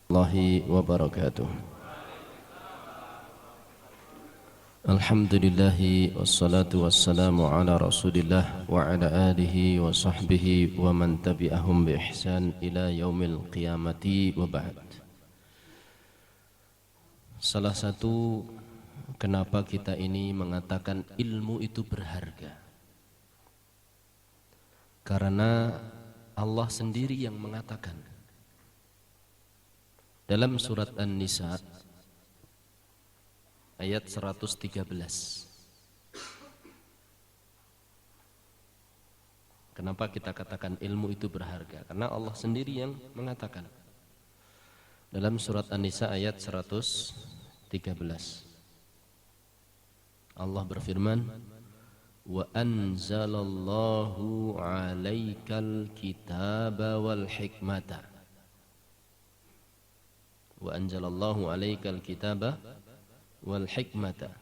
Warahmatullahi wabarakatuh. Alhamdulillahi wassalatu wassalamu ala rasulillah wa ala alihi wa sahbihi wa man tabi'ahum bi ihsan ila yaumil qiyamati wa ba'd. Salah satu kenapa kita ini mengatakan ilmu itu berharga, karena Allah sendiri yang mengatakan dalam surat An-Nisa ayat 113. Kenapa kita katakan ilmu itu berharga? Karena Allah sendiri yang mengatakan dalam surat An-Nisa ayat 113. Allah berfirman, "Wa anzalallahu 'alaikal kitaba wal hikmata." Wa anzalallahu 'alaikal kitaba wal hikmata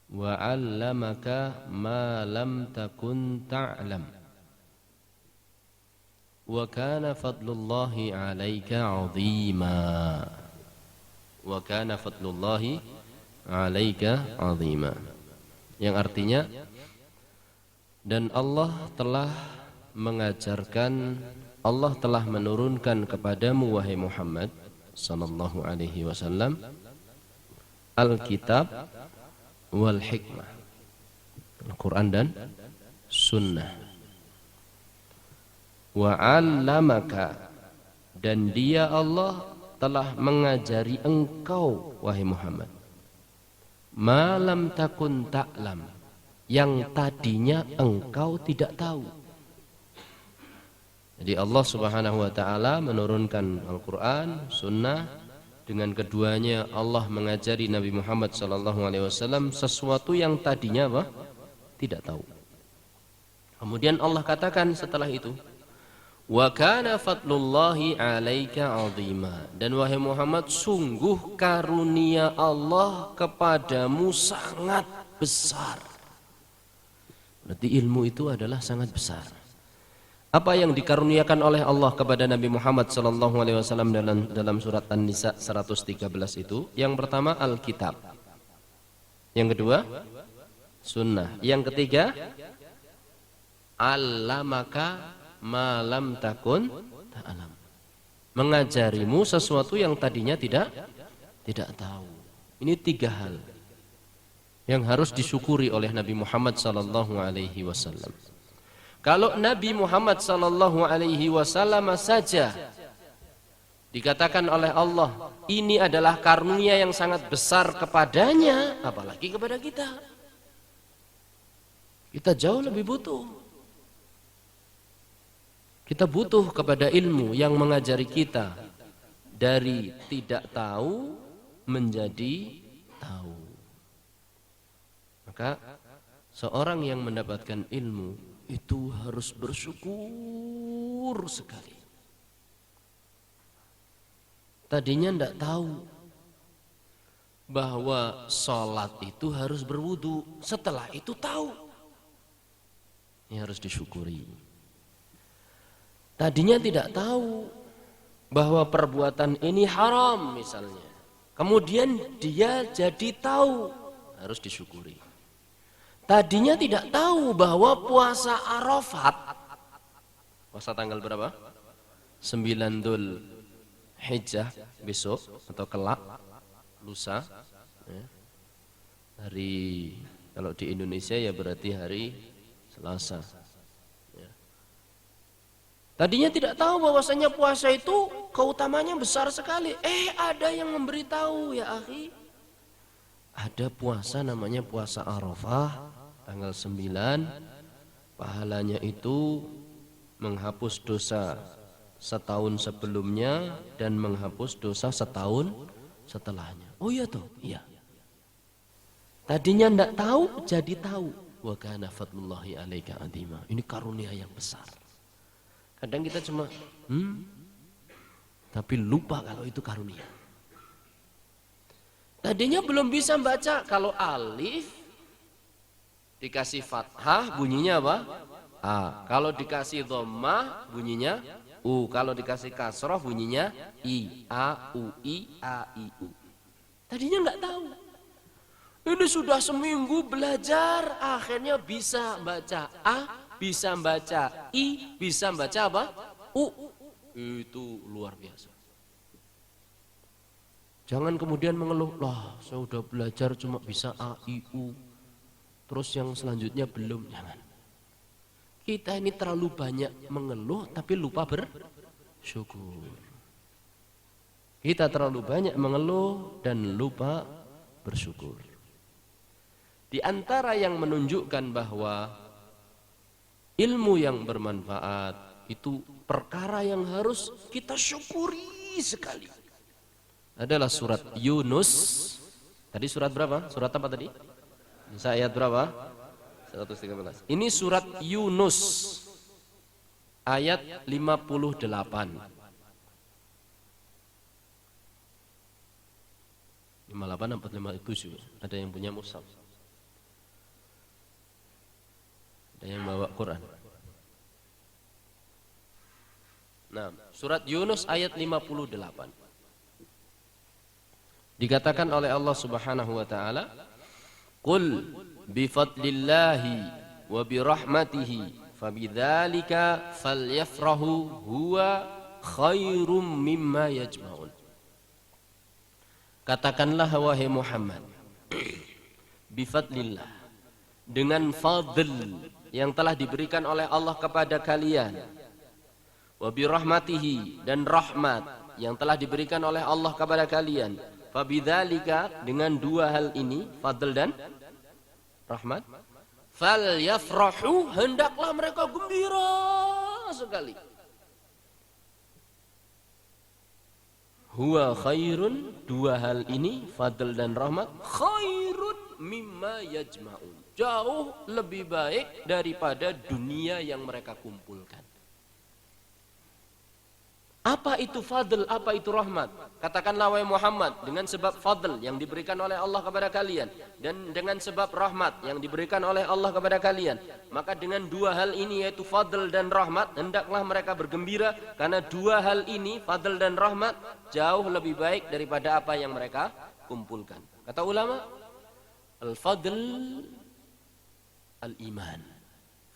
wa 'allamaka ma lam takun ta'lam wa kana fadlullahi 'alaika 'azima wa kana fadlullahi 'alaika 'azima, yang artinya, dan Allah telah mengajarkan, Allah telah menurunkan kepadamu wahai Muhammad sallallahu alaihi wasallam Alkitab wal hikmah, Al-Quran dan Sunnah. Wa 'allamaka, dan Dia Allah telah mengajari engkau wahai Muhammad ma lam takun ta'lam, yang tadinya engkau tidak tahu. Jadi Allah subhanahu wa ta'ala menurunkan Al-Quran, Sunnah. Dengan keduanya Allah mengajari Nabi Muhammad SAW sesuatu yang tadinya apa? Tidak tahu. Kemudian Allah katakan setelah itu, wa kana fadlullahi 'alaika 'azima, dan wahai Muhammad, sungguh karunia Allah kepadamu sangat besar. Berarti ilmu itu adalah sangat besar. Apa yang dikaruniakan oleh Allah kepada Nabi Muhammad SAW dalam surat An-Nisa 113 itu, yang pertama Alkitab, yang kedua Sunnah, yang ketiga Allamaka ma lam takun ta'lam, mengajarimu sesuatu yang tadinya tidak tahu. Ini tiga hal yang harus disyukuri oleh Nabi Muhammad SAW. Kalau Nabi Muhammad sallallahu alaihi wasallam saja dikatakan oleh Allah ini adalah karunia yang sangat besar kepadanya, apalagi kepada kita. Kita jauh lebih butuh. Kita butuh kepada ilmu yang mengajari kita dari tidak tahu menjadi tahu. Maka seorang yang mendapatkan ilmu itu harus bersyukur sekali. Tadinya tidak tahu bahwa sholat itu harus berwudu, setelah itu tahu. Ini harus disyukuri. Tadinya tidak tahu bahwa perbuatan ini haram misalnya, kemudian dia jadi tahu, harus disyukuri. Tadinya tidak tahu bahwa puasa Arafat, puasa tanggal berapa? 9 Dzul Hijjah, besok atau kelak, lusa ya. Hari, kalau di Indonesia ya berarti hari Selasa ya. Tadinya tidak tahu bahwasanya puasa itu keutamanya besar sekali. Ada yang memberitahu, ya akhi, ada puasa namanya puasa Arafah tanggal 9, pahalanya itu menghapus dosa setahun sebelumnya dan menghapus dosa setahun setelahnya. Oh iya toh, iya. Tadinya tidak tahu jadi tahu. Wa kana fadlullahi 'alaika 'azima. Ini karunia yang besar. Kadang kita cuma tapi lupa kalau itu karunia. Tadinya belum bisa baca, kalau alif dikasih fathah bunyinya apa? A. Kalau dikasih dhammah bunyinya U. Kalau dikasih kasroh bunyinya I. A, U, I, A, I, U. Tadinya nggak tahu. Ini sudah seminggu belajar, akhirnya bisa baca A, bisa baca I, bisa baca apa? U. Itu luar biasa. Jangan kemudian mengeluh, lah saya udah belajar cuma bisa A, I, U. Terus yang selanjutnya belum. Jangan. Kita ini terlalu banyak mengeluh tapi lupa bersyukur. Kita terlalu banyak mengeluh dan lupa bersyukur. Di antara yang menunjukkan bahwa ilmu yang bermanfaat itu perkara yang harus kita syukuri sekali adalah surat Yunus. Tadi surat berapa? Surat apa tadi? Ayat berapa? 113. Ini surat Yunus ayat 58. 58 atau 57? Ada yang punya mushaf? Ada yang bawa Quran? Nah, surat Yunus ayat 58. Dikatakan oleh Allah Subhanahu wa taala, "Qul bi fadlillahi wa bi rahmatihi fabidzalika falyafrahu huwa khairum mimma yajma'un." Katakanlah wahai Muhammad, bi fadlillah, dengan fadl yang telah diberikan oleh Allah kepada kalian, wa bi rahmatihi, dan rahmat yang telah diberikan oleh Allah kepada kalian, fabidzalika, dengan dua hal ini, fadl dan rahmat, falyafrahu, hendaklah mereka gembira sekali. Huwa khairun, dua hal ini, fadl dan rahmat, khairun mimma yajma'un, jauh lebih baik daripada dunia yang mereka kumpulkan. Apa itu fadl, apa itu rahmat? Katakanlah wahai Muhammad, dengan sebab fadl yang diberikan oleh Allah kepada kalian dan dengan sebab rahmat yang diberikan oleh Allah kepada kalian, maka dengan dua hal ini, yaitu fadl dan rahmat, hendaklah mereka bergembira, karena dua hal ini, fadl dan rahmat, jauh lebih baik daripada apa yang mereka kumpulkan. Kata ulama, al-fadl al-iman.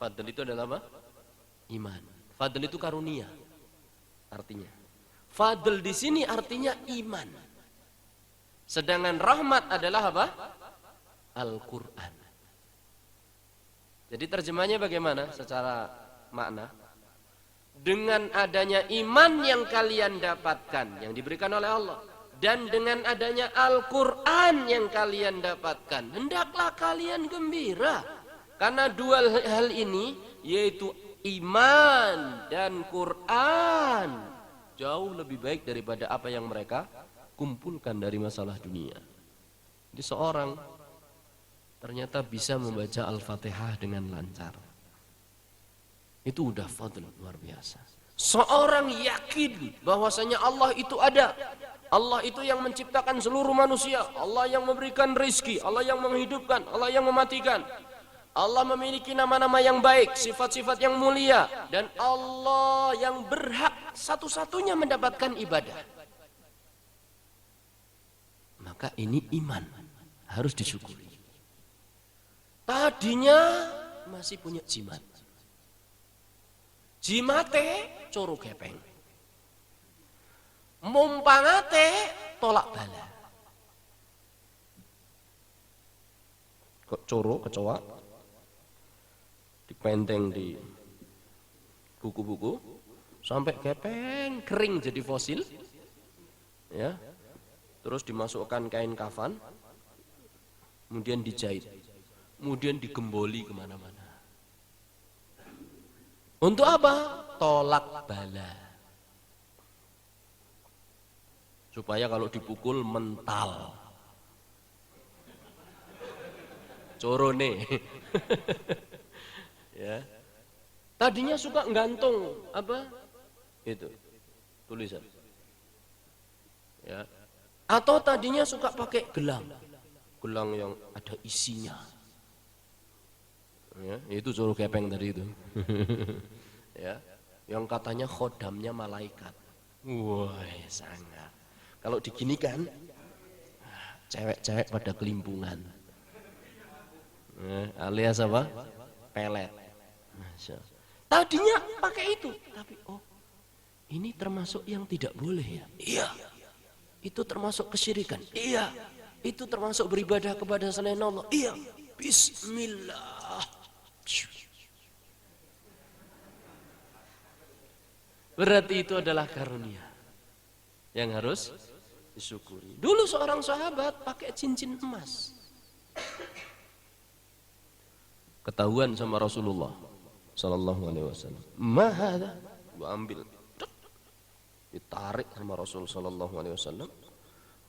Fadl itu adalah apa? Iman. Fadl itu karunia. Artinya, fadl di sini artinya iman. Sedangkan rahmat adalah apa? Al-Quran. Jadi terjemahnya bagaimana secara makna? Dengan adanya iman yang kalian dapatkan, yang diberikan oleh Allah, dan dengan adanya Al-Quran yang kalian dapatkan, hendaklah kalian gembira. Karena dua hal ini, yaitu iman dan Quran, jauh lebih baik daripada apa yang mereka kumpulkan dari masalah dunia. Jadi seorang ternyata bisa membaca Al-Fatihah dengan lancar, itu udah fadl luar biasa. Seorang yakin bahwasanya Allah itu ada, Allah itu yang menciptakan seluruh manusia, Allah yang memberikan rizki, Allah yang menghidupkan, Allah yang mematikan, Allah memiliki nama-nama yang baik, sifat-sifat yang mulia, dan Allah yang berhak satu-satunya mendapatkan ibadah. Maka ini iman, harus disyukuri. Tadinya masih punya jimat. Jimate coro gepeng, mumpangate tolak bala. Kok coro kecoa dipenteng di buku-buku sampai gepeng kering jadi fosil, ya, terus dimasukkan kain kafan, kemudian dijahit, kemudian digemboli kemana-mana. Untuk apa? Tolak bala, supaya kalau dipukul mental corone. Ya, tadinya suka gantung apa itu tulisan, ya, atau tadinya suka pakai gelang yang ada isinya, ya, itu coro kepeng tadi itu. Ya, yang katanya khodamnya malaikat. Wah, sangat. Kalau diginikan, cewek-cewek pada kelimpungan. Alias apa? Pelet. Masya. Tadinya pakai itu, tapi ini termasuk yang tidak boleh ya? Iya. Itu termasuk kesyirikan. Iya. Itu termasuk beribadah kepada selain Allah. Iya. Bismillah. Berarti itu adalah karunia yang harus disyukuri. Dulu seorang sahabat pakai cincin emas. Ketahuan sama Rasulullah sallallahu alaihi wasallam. Mahada, gua ambil. Ditarik sama Rasul sallallahu alaihi wasallam,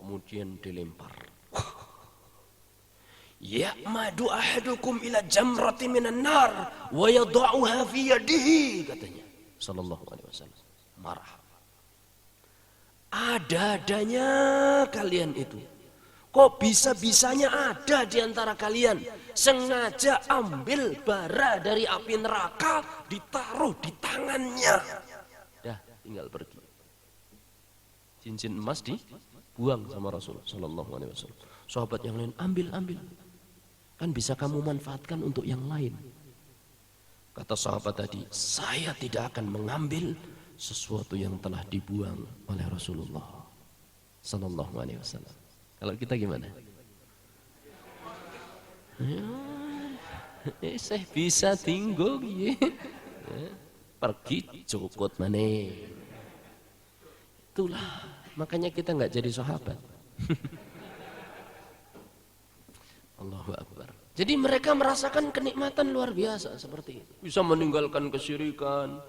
kemudian dilempar. Ya'madu ahadukum ila jamrati minan nar wa yad'uha fi yadihi, katanya sallallahu alaihi wasallam. Marah. Ada-adanya kalian itu. Kok bisa-bisanya ada di antara kalian sengaja ambil bara dari api neraka ditaruh di tangannya. Dah, tinggal pergi. Cincin emas dibuang sama Rasul sallallahu alaihi wasallam. Sahabat yang lain ambil. Kan bisa kamu manfaatkan untuk yang lain. Kata sahabat tadi, saya tidak akan mengambil sesuatu yang telah dibuang oleh Rasulullah sallallahu alaihi wasallam. Kalau kita gimana? Saya bisa tinggal pergi cukup maneh. Itulah makanya kita nggak jadi sahabat. Allahu Akbar. Jadi mereka merasakan kenikmatan luar biasa seperti itu. Bisa meninggalkan kesyirikan.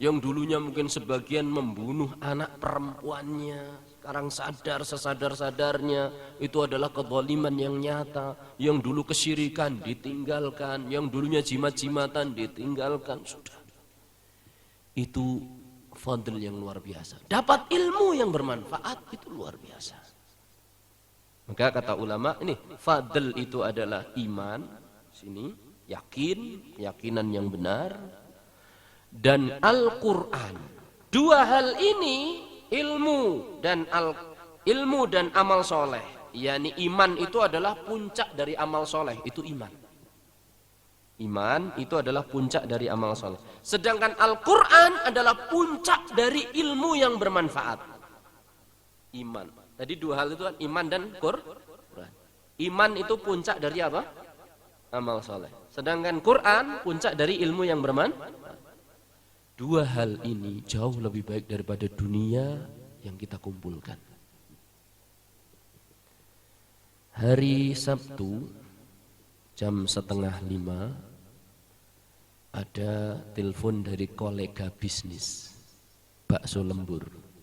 Yang dulunya mungkin sebagian membunuh anak perempuannya. Sekarang sadar sesadar-sadarnya itu adalah kezaliman yang nyata. Yang dulu kesyirikan ditinggalkan. Yang dulunya jimat-jimatan ditinggalkan. Sudah. Itu fadl yang luar biasa. Dapat ilmu yang bermanfaat itu luar biasa. Maka kata ulama ini fadl itu adalah iman, sini yakin, keyakinan yang benar, dan Al-Quran. Dua hal ini ilmu dan amal soleh. Yani iman itu adalah puncak dari amal soleh, itu iman. Iman itu adalah puncak dari amal soleh. Sedangkan Al-Quran adalah puncak dari ilmu yang bermanfaat. Iman. Tadi dua hal itu kan iman dan Quran. Iman itu puncak dari apa? Amal soleh. Sedangkan Quran puncak dari ilmu yang bermanfaat. Dua hal ini jauh lebih baik daripada dunia yang kita kumpulkan. Hari Sabtu jam 4:30 ada telepon dari kolega bisnis bakso lembur.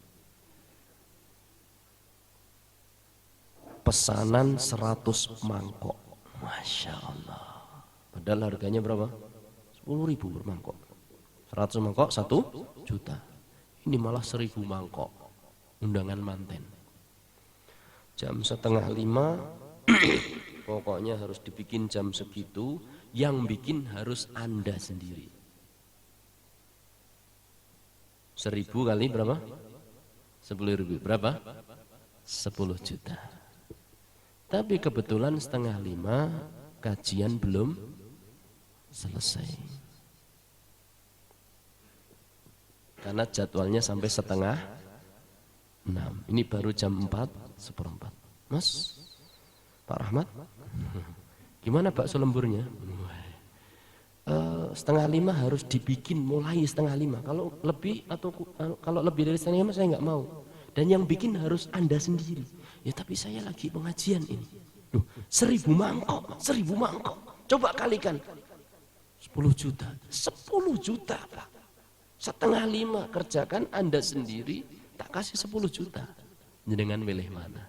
Pesanan 100 mangkok. Masya Allah. Padahal harganya berapa? 10.000 per mangkok. 100 mangkok 1 juta. Ini malah 1.000 mangkok. Undangan manten. Jam 4:30 pokoknya harus dibikin jam segitu. Yang bikin harus Anda sendiri. 1.000 kali berapa? 10.000. Berapa? 10 juta. Tapi kebetulan 4:30 kajian belum selesai. Karena jadwalnya sampai 5:30. Ini baru jam 4:04. Mas, Pak Rahmat, gimana bakso lemburnya? 4:30 harus dibikin mulai 4:30. Kalau lebih dari 4:30 saya nggak mau. Dan yang bikin harus Anda sendiri. Ya tapi saya lagi pengajian ini. Loh, 1.000 mangkok, 1.000 mangkok. Coba kalikan 10 juta. 10 juta Pak. 4:30 kerjakan Anda sendiri, tak kasih 10 juta. Dengan milih mana?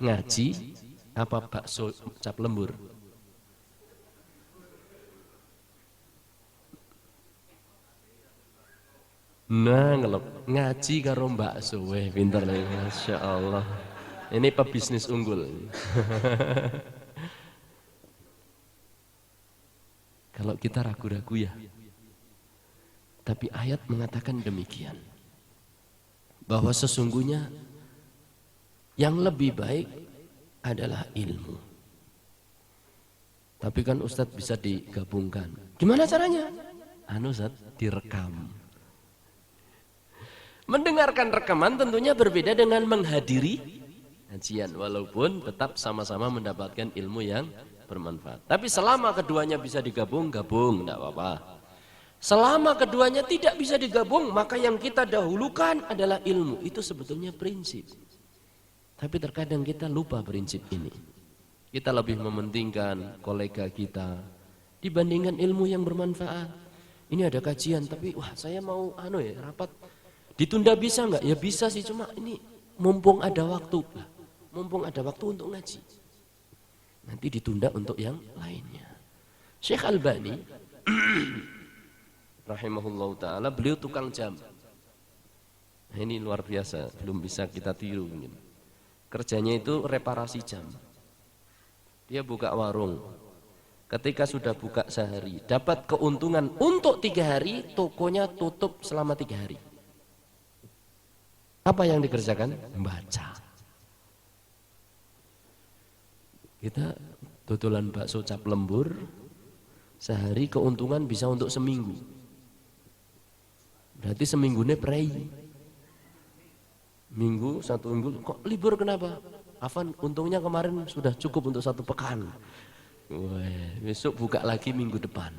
Ngaji apa bakso cap lembur? Nah, ngaji karo bakso, pinter nih, Masya Allah. Ini pebisnis unggul. Kalau kita ragu-ragu ya, Tapi ayat mengatakan demikian, bahwa sesungguhnya yang lebih baik adalah ilmu. Tapi kan Ustadz bisa digabungkan. Gimana caranya? Ustadz, direkam. Mendengarkan rekaman tentunya berbeda dengan menghadiri kajian, walaupun tetap sama-sama mendapatkan ilmu yang bermanfaat. Tapi selama keduanya bisa digabung, gabung, tidak apa-apa. Selama keduanya tidak bisa digabung, maka yang kita dahulukan adalah ilmu. Itu sebetulnya prinsip. Tapi terkadang kita lupa prinsip ini. Kita lebih mementingkan kolega kita dibandingkan ilmu yang bermanfaat. Ini ada kajian, tapi wah saya mau rapat. Ditunda bisa nggak? Ya bisa sih, cuma ini mumpung ada waktu. Mumpung ada waktu untuk ngaji. Nanti ditunda untuk yang lainnya. Syekh Albani rahimahullah ta'ala, beliau tukang jam. Nah, ini luar biasa, belum bisa kita tiru mungkin. Kerjanya itu reparasi jam. Dia buka warung. Ketika sudah buka sehari, dapat keuntungan untuk 3 hari, tokonya tutup selama 3 hari. Apa yang dikerjakan? Membaca. Kita tutulan bakso cap lembur, sehari keuntungan bisa untuk seminggu. Berarti seminggunya prei. Satu minggu, kok libur kenapa? Afan, untungnya kemarin sudah cukup untuk 1 pekan. Wah, besok buka lagi minggu depan.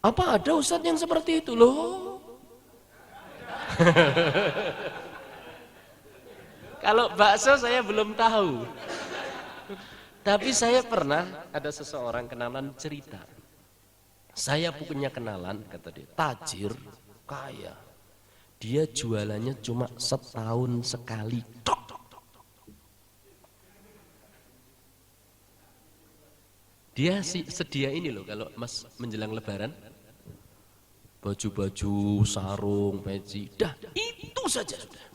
Apa ada ustadz yang seperti itu loh? Kalau bakso saya belum tahu. Tapi saya pernah ada seseorang kenalan cerita. Saya punya kenalan, kata dia, tajir, kaya. Dia jualannya cuma setahun sekali. Dia sedia ini loh kalau mas menjelang lebaran. Baju-baju, sarung, peci, dah itu saja sudah.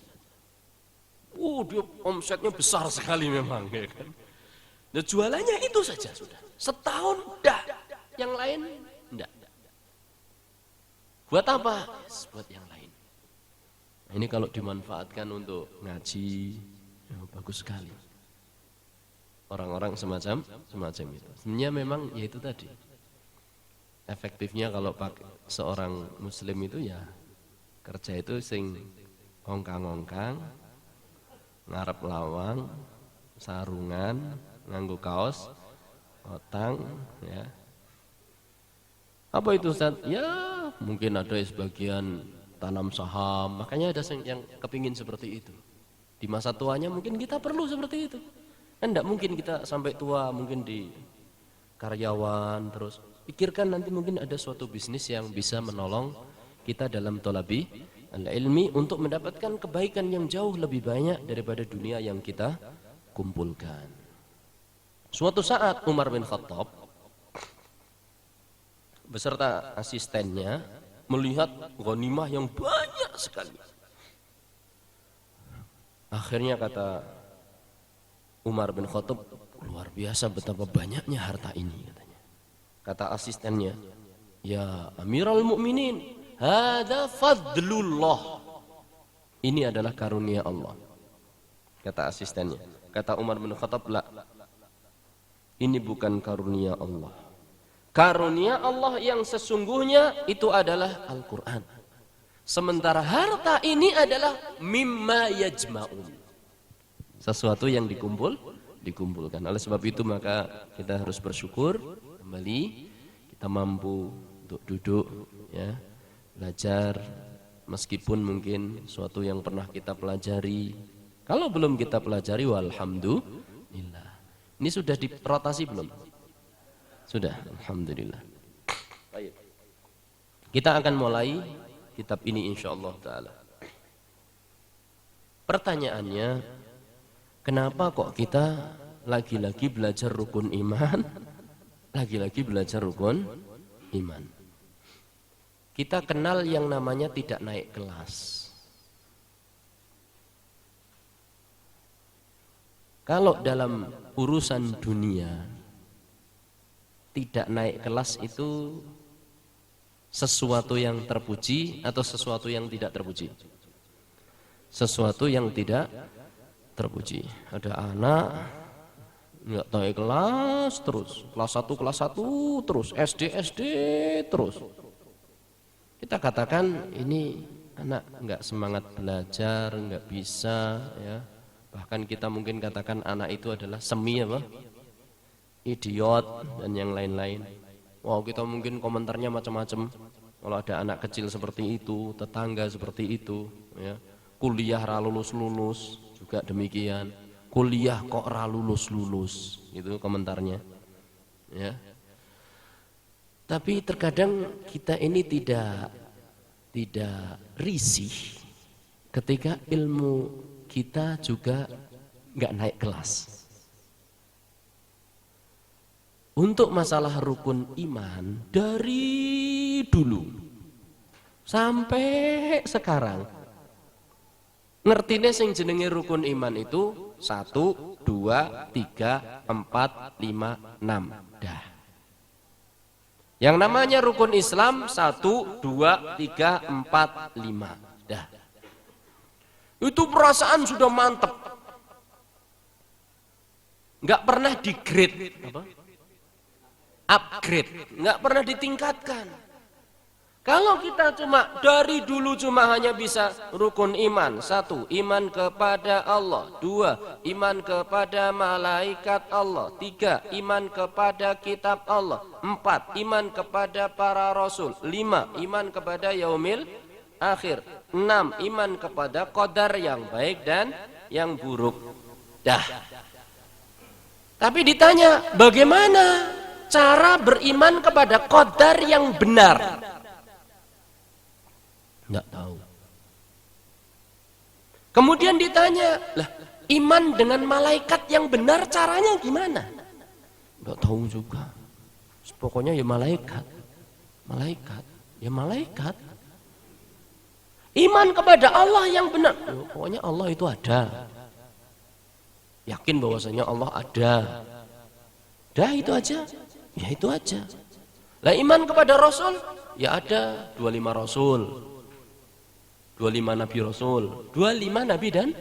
Dia omsetnya besar sekali memang, ya kan. Nah, jualannya itu saja sudah. Setahun dah, yang lain enggak. Buat apa? Buat yang lain. Nah, ini kalau dimanfaatkan untuk ngaji, ya, bagus sekali. Orang-orang semacam itu. Sebenarnya memang ya itu tadi. Efektifnya kalau pakai seorang muslim itu ya kerja itu sing ongkang-ongkang, ngarep lawang, sarungan, nganggo kaos, otang, ya. Apa itu Ustaz? Ya mungkin ada sebagian tanam saham, makanya ada yang kepingin seperti itu. Di masa tuanya mungkin kita perlu seperti itu. Enggak mungkin kita sampai tua mungkin di karyawan terus. Pikirkan nanti mungkin ada suatu bisnis yang bisa menolong kita dalam thalabi al-ilmi untuk mendapatkan kebaikan yang jauh lebih banyak daripada dunia yang kita kumpulkan. Suatu saat Umar bin Khattab beserta asistennya melihat ghanimah yang banyak sekali. Akhirnya kata Umar bin Khattab, luar biasa betapa banyaknya harta ini, katanya. Kata asistennya, ya Amirul Mukminin, hadza fadlullah. Ini adalah karunia Allah. Kata asistennya. Kata Umar bin Khattab, la. Ini bukan karunia Allah. Karunia Allah yang sesungguhnya itu adalah Al-Quran. Sementara harta ini adalah mimma yajma'un. Sesuatu yang dikumpulkan. Oleh sebab itu maka kita harus bersyukur kembali kita mampu untuk duduk, ya, belajar meskipun mungkin suatu yang pernah kita pelajari. Kalau belum kita pelajari, walhamdulillah. Ini sudah dirotasi belum? Sudah, alhamdulillah. Baik. Kita akan mulai kitab ini insyaallah taala. Pertanyaannya, kenapa kok kita lagi-lagi belajar rukun iman, lagi-lagi belajar rukun iman? Kita kenal yang namanya tidak naik kelas. Kalau dalam urusan dunia, tidak naik kelas itu Sesuatu yang terpuji atau sesuatu yang tidak terpuji? Sesuatu yang tidak terpuji. Ada anak nggak naik kelas terus, kelas 1 terus, SD terus. Kita katakan ini anak nggak semangat belajar, nggak bisa, ya. Bahkan kita mungkin katakan anak itu adalah semi apa? Idiot dan yang lain-lain. Wow, kita mungkin komentarnya macam-macam. Kalau ada anak kecil seperti itu, tetangga seperti itu, ya. Kuliah ra lulus juga demikian. Kuliah kok ra lulus, itu komentarnya. Ya. Tapi terkadang kita ini tidak risih ketika ilmu kita juga nggak naik kelas. Untuk masalah rukun iman dari dulu sampai sekarang, ngertine sing jenenge rukun iman itu 1, 2, 3, 4, 5, 6. Dah. Yang namanya rukun Islam 1, 2, 3, 4, 5. Dah. Itu perasaan sudah mantep. Nggak pernah di-grade. Apa? Upgrade, nggak pernah ditingkatkan. Kalau kita cuma dari dulu cuma hanya bisa rukun iman, 1, iman kepada Allah, 2, iman kepada malaikat Allah, 3, iman kepada kitab Allah, 4, iman kepada para rasul, 5, iman kepada yaumil akhir, 6, iman kepada qadar yang baik dan yang buruk. Dah. Tapi ditanya, bagaimana cara beriman kepada qadar yang benar? Nggak tahu. Kemudian ditanya, lah iman dengan malaikat yang benar caranya gimana? Nggak tahu juga. Pokoknya ya malaikat, ya malaikat. Iman kepada Allah yang benar, pokoknya Allah itu ada. Yakin bahwasanya Allah ada. Dah itu aja. Ya itu aja. Lah iman kepada Rasul, ya ada 25 Rasul, 25 Nabi Rasul, 25 Nabi dan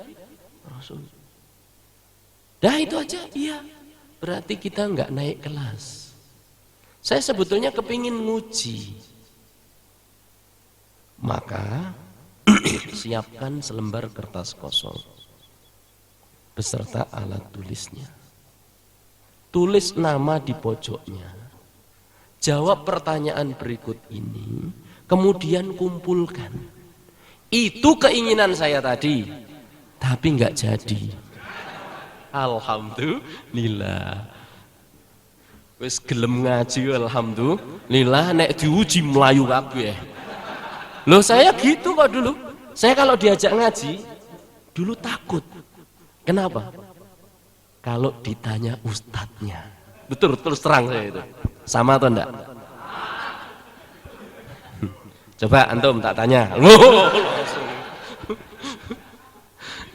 Rasul. Dah itu aja, iya. Berarti kita nggak naik kelas. Saya sebetulnya kepingin nguji. Maka siapkan selembar kertas kosong beserta alat tulisnya. Tulis nama di pojoknya. Jawab pertanyaan berikut ini, kemudian kumpulkan. Itu keinginan saya tadi, tapi nggak jadi. Alhamdulillah. Wis gelem ngaji alhamdulillah, nek diuji melayu kabeh. Loh saya gitu kok dulu. Saya kalau diajak ngaji dulu takut. Kenapa? Kalau ditanya ustadznya, betul terus terang saya itu, sama atau enggak? Coba antum tak tanya.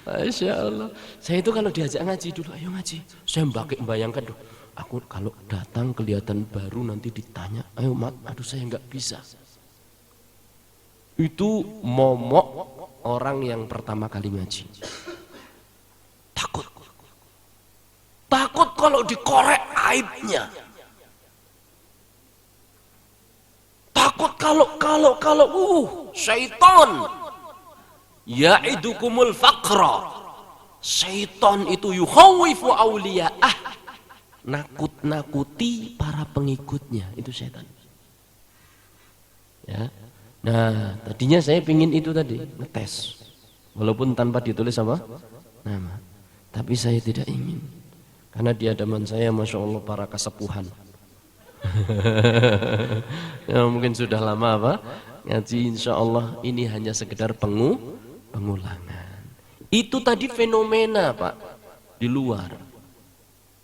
Masya Allah. Saya itu kalau diajak ngaji dulu, ayo ngaji. Saya membayangkan, aku kalau datang kelihatan baru nanti ditanya, ayo mat, aduh saya nggak bisa. Itu momok orang yang pertama kali ngaji. Takut kalau dikorek aibnya. Takut kalau syaitan ya'idukumul faqra. Syaitan itu yukhawwifu awliya'ah. Nakut-nakuti para pengikutnya, itu syaitan. Ya. Nah, tadinya saya pingin itu tadi, ngetes. Walaupun tanpa ditulis apa? Nama. Tapi saya tidak ingin. Karena di hadapan saya Masya Allah para kesepuhan. Ya, mungkin sudah lama apa? Ngaji insya Allah ini hanya sekedar pengulangan. Itu tadi fenomena Pak. Di luar.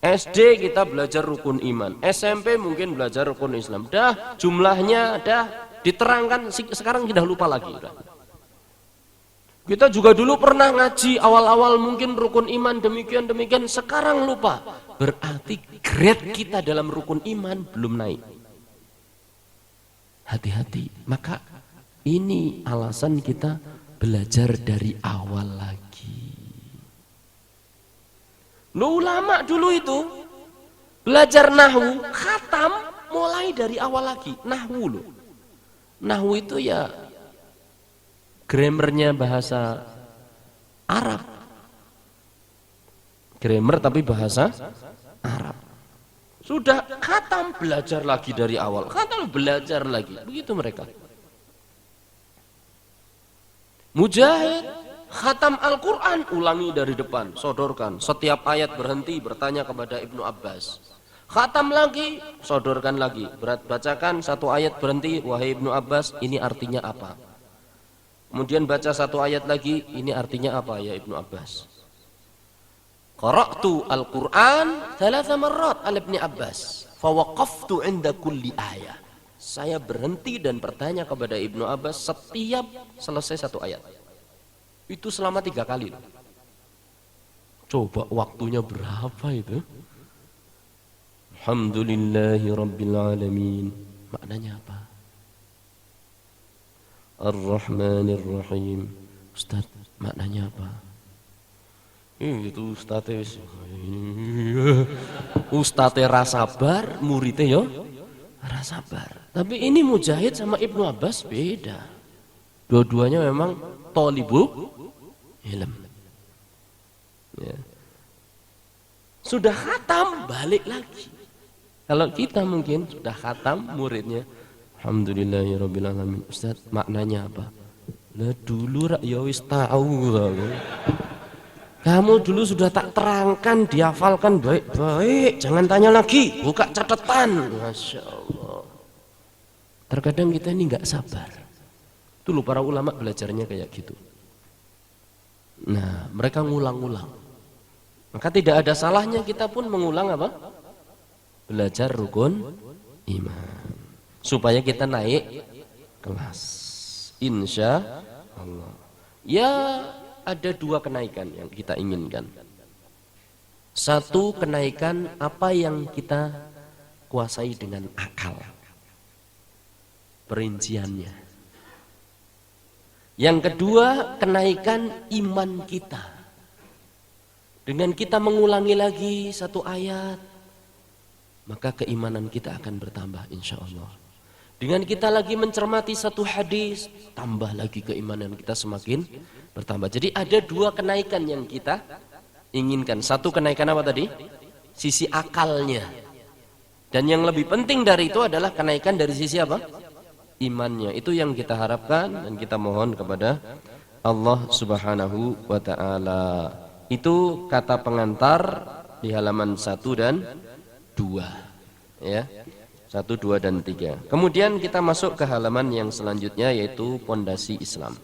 SD kita belajar rukun iman. SMP mungkin belajar rukun Islam. Dah jumlahnya dah diterangkan. Sekarang kita lupa lagi. Kita juga dulu pernah ngaji awal-awal mungkin rukun iman demikian, sekarang lupa. Berarti grade kita dalam rukun iman belum naik. hati-hati. Maka ini alasan kita belajar dari awal lagi. Lu ulama dulu itu belajar nahwu, khatam mulai dari awal lagi. Nahwu loh. Nahwu itu ya grammarnya bahasa Arab. Grammar tapi bahasa Arab. Sudah khatam belajar lagi dari awal. Khatam belajar lagi. Begitu mereka. Mujahid khatam Al-Quran, ulangi dari depan, sodorkan. Setiap ayat berhenti bertanya kepada Ibnu Abbas. Khatam lagi, sodorkan lagi. Bacakan satu ayat berhenti, wahai Ibnu Abbas, ini artinya apa? Kemudian baca satu ayat lagi, ini artinya apa ya Ibnu Abbas? Qara'tu Al-Quran 3 marrat ala Ibnu Abbas, fawaqaftu 'inda kulli ayah. Saya berhenti dan bertanya kepada Ibnu Abbas setiap selesai satu ayat. Itu selama 3 kali. Coba waktunya berapa itu? Alhamdulillahi Rabbil Alamin. Maknanya apa? Ar-Rahmanir Rahim. Ustaz, maknanya apa? Itu Ustaznya rasa sabar, muridnya yo rasa sabar. Tapi ini Mujahid sama Ibnu Abbas beda. Dua-duanya memang tolibu ilm. Ya. Sudah khatam balik lagi. Kalau kita mungkin sudah khatam muridnya, alhamdulillahirabbil alamin. Ustaz, maknanya apa? Lah dulu rak ya wis tahu. Kamu dulu sudah tak terangkan, dihafalkan baik-baik. Jangan tanya lagi, buka catatan. Masya Allah. Terkadang kita ini nggak sabar. Dulu para ulama belajarnya kayak gitu. Nah, mereka ngulang-ngulang. Maka tidak ada salahnya kita pun mengulang apa? Belajar rukun iman. Supaya kita naik kelas. Insya Allah. Ya, ada 2 kenaikan yang kita inginkan. Satu, kenaikan apa yang kita kuasai dengan akal. Perinciannya. Yang kedua, kenaikan iman kita. Dengan kita mengulangi lagi satu ayat, maka keimanan kita akan bertambah insya Allah. Dengan kita lagi mencermati satu hadis, tambah lagi keimanan kita semakin bertambah. Jadi ada 2 kenaikan yang kita inginkan. Satu, kenaikan apa tadi? Sisi akalnya. Dan yang lebih penting dari itu adalah kenaikan dari sisi apa? Imannya. Itu yang kita harapkan dan kita mohon kepada Allah Subhanahu wa ta'ala. Itu kata pengantar di halaman 1 dan 2. Ya. 1, 2, dan 3. Kemudian kita masuk ke halaman yang selanjutnya, yaitu pondasi Islam.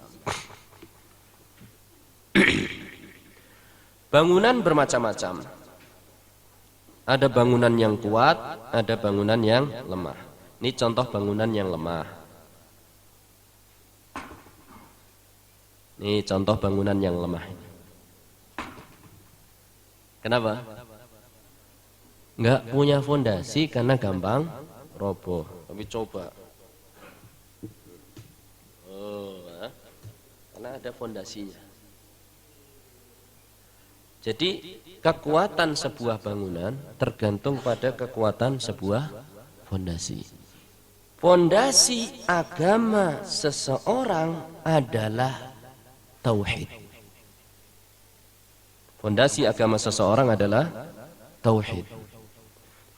Bangunan bermacam-macam. Ada bangunan yang kuat, ada bangunan yang lemah. Ini contoh bangunan yang lemah. Ini contoh bangunan yang lemah. Kenapa? Enggak punya fondasi karena gampang roboh. Tapi coba. Karena ada fondasinya. Jadi kekuatan sebuah bangunan tergantung pada kekuatan sebuah fondasi. Fondasi agama seseorang adalah tauhid. Fondasi agama seseorang adalah tauhid.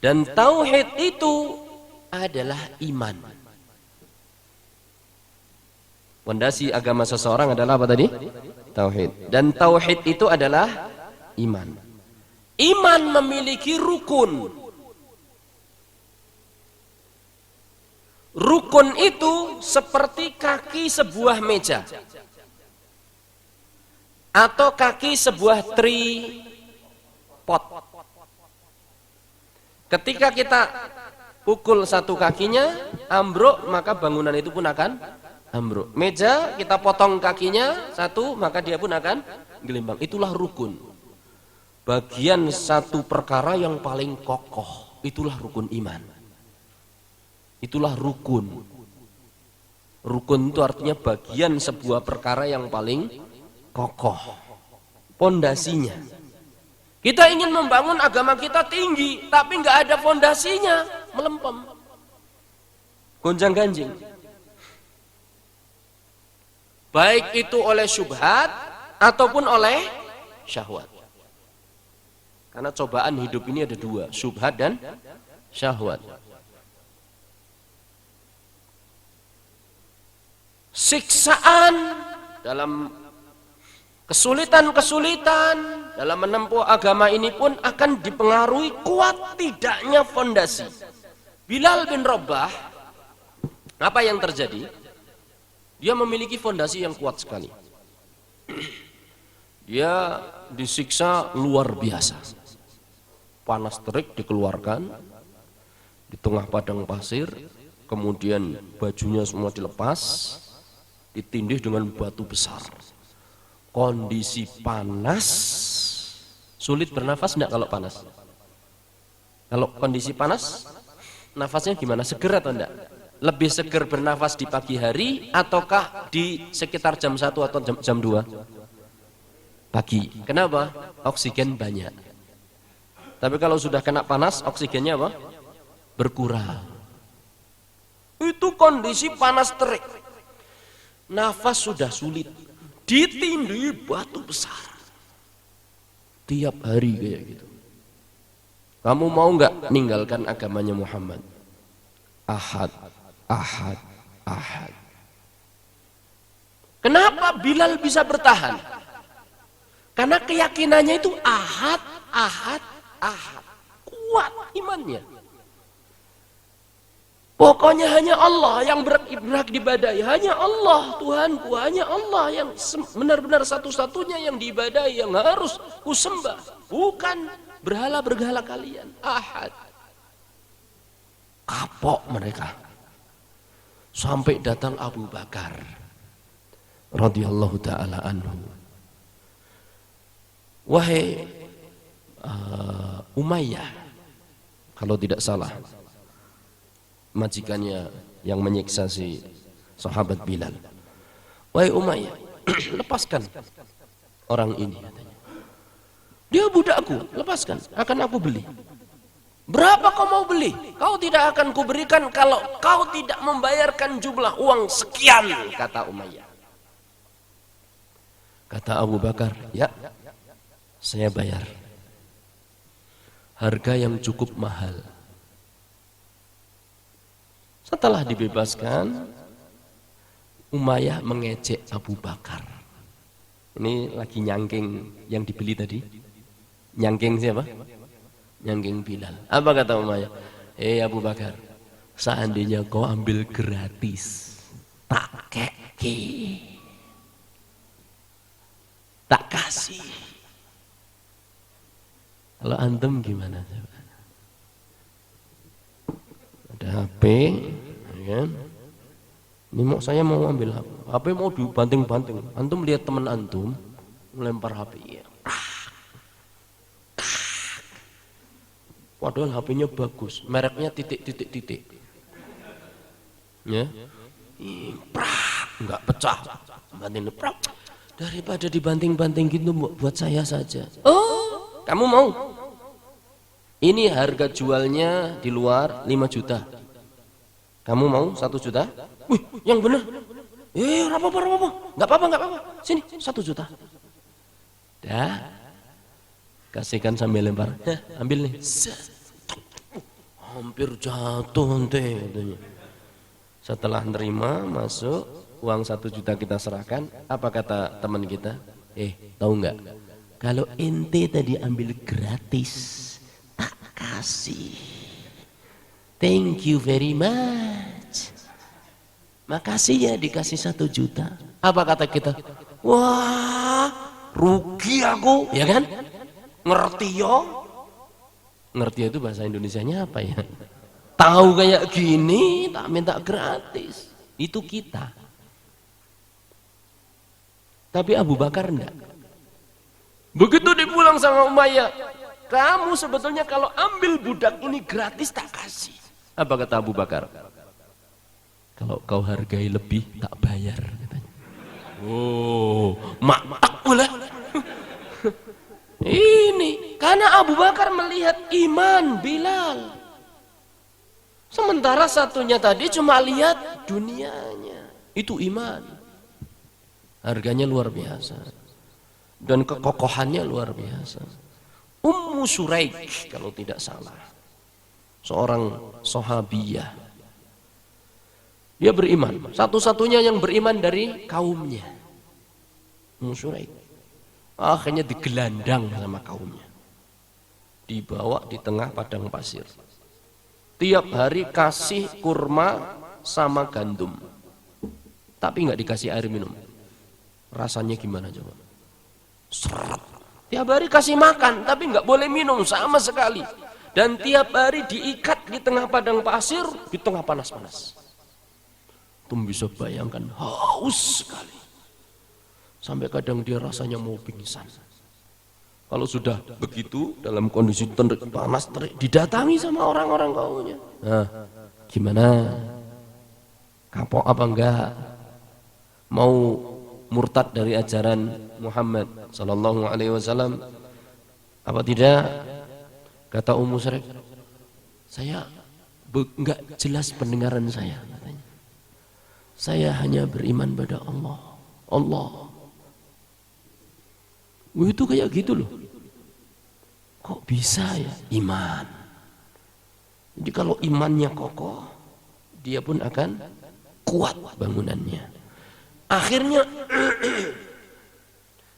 Dan tauhid itu adalah iman. Fondasi agama seseorang adalah apa tadi? Tauhid. Dan tauhid itu adalah iman. Iman memiliki rukun. Rukun itu seperti kaki sebuah meja atau kaki sebuah tripod. Ketika kita pukul satu kakinya ambruk, maka bangunan itu pun akan ambruk. Meja kita potong kakinya satu, maka dia pun akan gelimbang. Itulah rukun. Bagian satu perkara yang paling kokoh, itulah rukun iman. Itulah rukun. Rukun itu artinya bagian sebuah perkara yang paling kokoh, pondasinya. Kita ingin membangun agama kita tinggi, tapi nggak ada pondasinya, melempem, gonjang-ganjing. Baik itu oleh syubhat ataupun oleh syahwat. Karena cobaan hidup ini ada dua, syubhat dan syahwat. Siksaan dalam kesulitan-kesulitan dalam menempuh agama ini pun akan dipengaruhi kuat tidaknya fondasi. Bilal bin Rabah, apa yang terjadi? Dia memiliki fondasi yang kuat sekali. Dia disiksa luar biasa. Panas terik dikeluarkan di tengah padang pasir, kemudian bajunya semua dilepas, ditindih dengan batu besar. Kondisi panas, sulit bernafas enggak kalau panas? Kalau kondisi panas, nafasnya gimana? Seger atau enggak? Lebih seger bernafas di pagi hari ataukah di sekitar jam 1 atau jam 2? Pagi. Kenapa? Oksigen banyak. Tapi kalau sudah kena panas, oksigennya apa? Berkurang. Itu kondisi panas terik. Nafas sudah sulit. Ditindih batu besar. Tiap hari kayak gitu. Kamu mau nggak ninggalkan agamanya Muhammad? Ahad, ahad, ahad. Kenapa Bilal bisa bertahan? Karena keyakinannya itu ahad, ahad, ahad. Kuat imannya. Pokoknya hanya Allah yang berhak diibadahi. Hanya Allah Tuhanku, hanya Allah yang benar-benar satu-satunya yang diibadahi, yang harus kusembah. Bukan berhala-berhala kalian. Ahad. Kapok mereka. Sampai datang Abu Bakar radhiyallahu ta'ala anhu. Wahai Umayyah, kalau tidak salah, majikannya yang menyiksa si sahabat Bilal. Wahai Umayyah, lepaskan orang ini, katanya. Dia budakku, lepaskan, akan aku beli. Berapa kau mau beli? Kau tidak akan kuberikan kalau kau tidak membayarkan jumlah uang sekian, kata Umayyah. Kata Abu Bakar, ya, saya bayar. Harga yang cukup mahal. Setelah dibebaskan, Umayyah mengejek Abu Bakar. Ini lagi nyangking yang dibeli tadi. Nyangking siapa? Nyangking Bilal. Apa kata Umayyah? Abu Bakar, seandainya kau ambil gratis, tak keki, tak kasih. Kalau antum gimana? Ada HP, kan? Ini mau saya mau ambil HP. HP mau dibanting-banting. Antum lihat teman antum melempar HP. Ya. Padahal HP-nya bagus, mereknya titik. Ya. Enggak pecah. Banting prak. Daripada dibanting-banting gitu buat saya saja. Oh, kamu mau? Ini harga jualnya di luar 5 juta. Kamu mau 1 juta? Wih, yang benar. Apa-apa. Enggak apa-apa. Sini, 1 juta. Dah. Kasihkan sambil lempar. Ambil nih. Hampir jatuh nanti katanya. Setelah nerima masuk, uang 1 juta kita serahkan. Apa kata teman kita? Tahu nggak? Kalau ente tadi ambil gratis, tak kasih. Thank you very much. Makasih ya dikasih 1 juta. Apa kata kita? Wah, rugi aku, ya kan? Ngerti itu bahasa Indonesianya apa ya? Tahu kayak gini tak minta gratis. Itu kita. Tapi Abu Bakar enggak. Begitu dipulang sama Umayyah, kamu sebetulnya kalau ambil budak ini gratis tak kasih. Apa kata Abu Bakar? Kalau kau hargai lebih, tak bayar, katanya. Oh, mantap pula. Ini karena Abu Bakar melihat iman Bilal, sementara satunya tadi cuma lihat dunianya. Itu iman, harganya luar biasa dan kekokohannya luar biasa. Ummu Suraik kalau tidak salah, seorang sahabiyah, dia beriman, satu-satunya yang beriman dari kaumnya. Ummu Suraik akhirnya digelandang sama kaumnya, dibawa di tengah padang pasir. Tiap hari kasih kurma sama gandum, tapi nggak dikasih air minum. Rasanya gimana coba? Seret. Tiap hari kasih makan, tapi nggak boleh minum sama sekali. Dan tiap hari diikat di tengah padang pasir, di tengah panas-panas. Tum bisa bayangkan, haus sekali. Sampai kadang dia rasanya mau pingsan. Kalau sudah begitu dalam kondisi terik, panas terik, didatangi sama orang-orang kaumnya. Nah, gimana? Kapok apa enggak? Mau murtad dari ajaran Muhammad sallallahu alaihi wasallam apa tidak? Kata Ummu Suraik, saya enggak jelas pendengaran saya, katanya. Saya hanya beriman pada Allah. Allah. Itu kayak gitu loh. Kok bisa ya? Iman. Jadi kalau imannya kokoh, dia pun akan kuat bangunannya. Akhirnya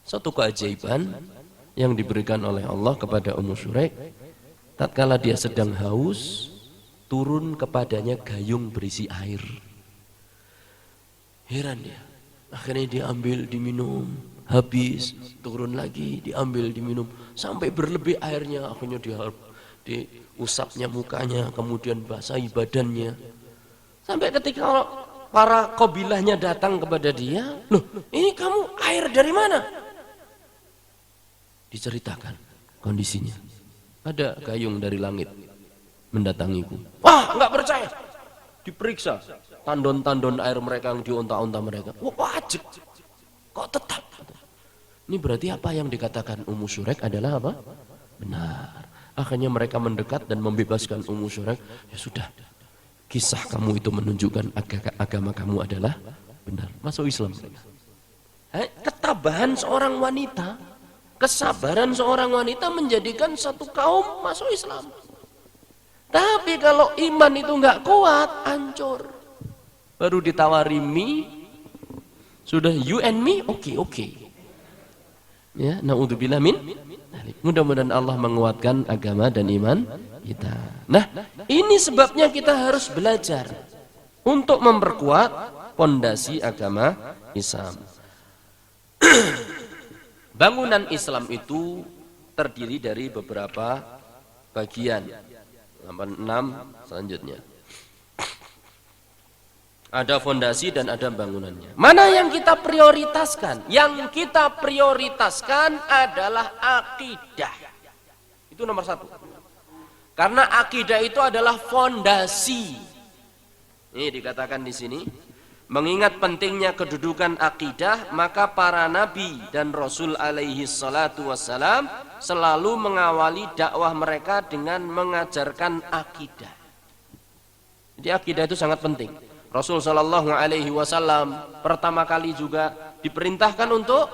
satu keajaiban yang diberikan oleh Allah kepada Ummu Suraik, tatkala dia sedang haus, turun kepadanya gayung berisi air. Heran dia. Akhirnya diambil, diminum. Habis, turun lagi, diambil, diminum, sampai berlebih airnya. Akhirnya diusapnya mukanya, kemudian basahi badannya. Sampai ketika para kabilahnya datang kepada dia, loh, ini kamu air dari mana? Diceritakan kondisinya. Ada gayung dari langit mendatangiku. Wah, nggak percaya. Diperiksa tandon-tandon air mereka yang di onta-onta mereka. Wah, wajib. Kok tetap? Ini berarti apa yang dikatakan Ummu Suraik adalah apa? Benar. Akhirnya mereka mendekat dan membebaskan Ummu Suraik. Ya sudah, kisah kamu itu menunjukkan agama kamu adalah benar. Masuk Islam. Ketabahan seorang wanita, kesabaran seorang wanita menjadikan satu kaum masuk Islam. Tapi kalau iman itu nggak kuat, hancur. Baru ditawari mie, sudah you and me, oke. Ya, naudzubillah min. Mudah-mudahan Allah menguatkan agama dan iman kita. Nah, ini sebabnya kita harus belajar untuk memperkuat pondasi agama Islam. Bangunan Islam itu terdiri dari beberapa bagian. 6 selanjutnya. Ada fondasi dan ada bangunannya. Mana yang kita prioritaskan? Yang kita prioritaskan adalah akidah. Itu nomor 1. Karena akidah itu adalah fondasi. Ini dikatakan di sini. Mengingat pentingnya kedudukan akidah, maka para nabi dan rasul alaihi salatu wassalam selalu mengawali dakwah mereka dengan mengajarkan akidah. Jadi akidah itu sangat penting. Rasul sallallahu alaihi wasallam pertama kali juga diperintahkan untuk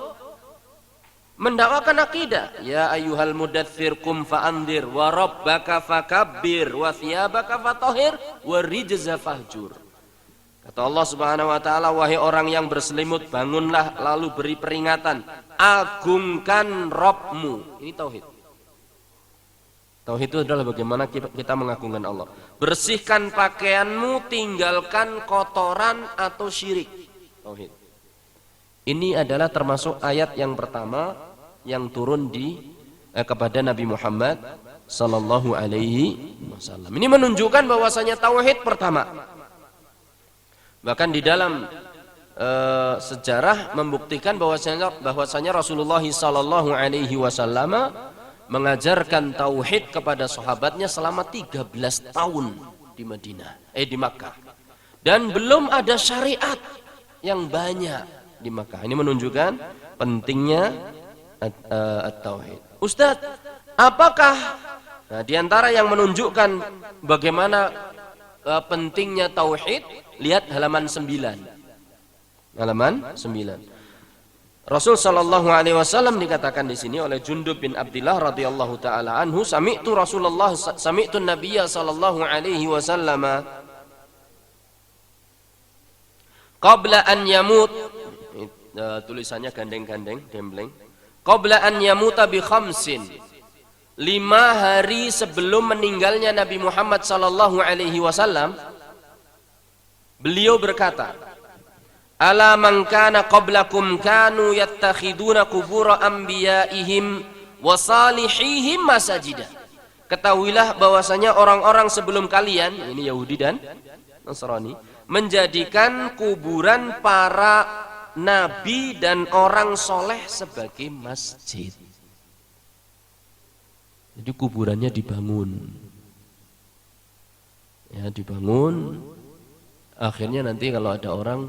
mendakwakan akidah. Ya ayyuhal mudaththir qum fa'andir wa rabbaka fakabbir wa thiyabaka fatahhir wa rijza fahjur. Kata Allah Subhanahu wa taala, wahai orang yang berselimut, bangunlah lalu beri peringatan, agungkan Rabbmu. Ini tauhid. Tauhid itu adalah bagaimana kita mengagungkan Allah. Bersihkan pakaianmu, tinggalkan kotoran atau syirik. Tauhid. Ini adalah termasuk ayat yang pertama yang turun kepada Nabi Muhammad sallallahu alaihi wasallam. Ini menunjukkan bahwasanya tauhid pertama. Bahkan di dalam sejarah membuktikan bahwasanya Rasulullah sallallahu alaihi wasallam mengajarkan tauhid kepada sahabatnya selama 13 tahun di Madinah, di Makkah. dan belum ada syariat yang banyak di Makkah. Ini menunjukkan pentingnya at-tauhid. Ustadz, apakah di antara yang menunjukkan bagaimana pentingnya tauhid, lihat halaman 9. Halaman 9. Rasul sallallahu alaihi wasallam dikatakan di sini oleh Jundub bin Abdillah radhiyallahu taala anhu, sami'tu Nabiyya sallallahu alaihi wasallam qabla an yamut, tulisannya gandeng-gandeng, dembleng. Qabla an yamuta bi khamsin, 5 hari sebelum meninggalnya Nabi Muhammad sallallahu alaihi wasallam, beliau berkata, ala man kana qablakum kanu yattakhiduna qubura anbiya'ihim wa salihihim masajida. Ketahuilah bahwasanya orang-orang sebelum kalian, ini Yahudi dan Nasrani, menjadikan kuburan para nabi dan orang soleh sebagai masjid. Jadi kuburannya dibangun, ya dibangun. Akhirnya nanti kalau ada orang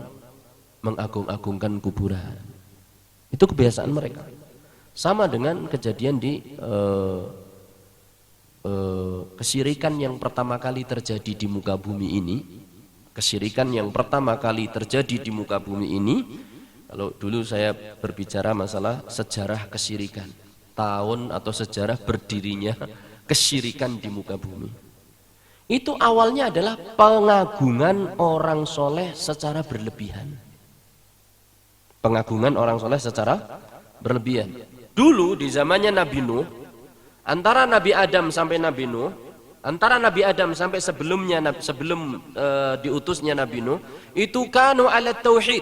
mengagung-agungkan kuburan, itu kebiasaan mereka. Sama dengan kejadian di kesyirikan yang pertama kali terjadi di muka bumi ini. Kesyirikan yang pertama kali terjadi di muka bumi ini, kalau dulu saya berbicara masalah sejarah kesyirikan, tahun atau sejarah berdirinya kesyirikan di muka bumi, itu awalnya adalah pengagungan orang soleh secara berlebihan. Pengagungan orang soleh secara berlebihan. Dulu di zamannya Nabi Nuh, antara Nabi Adam sampai Nabi Nuh, antara Nabi Adam sampai sebelum diutusnya Nabi Nuh, itu kanu ala tauhid.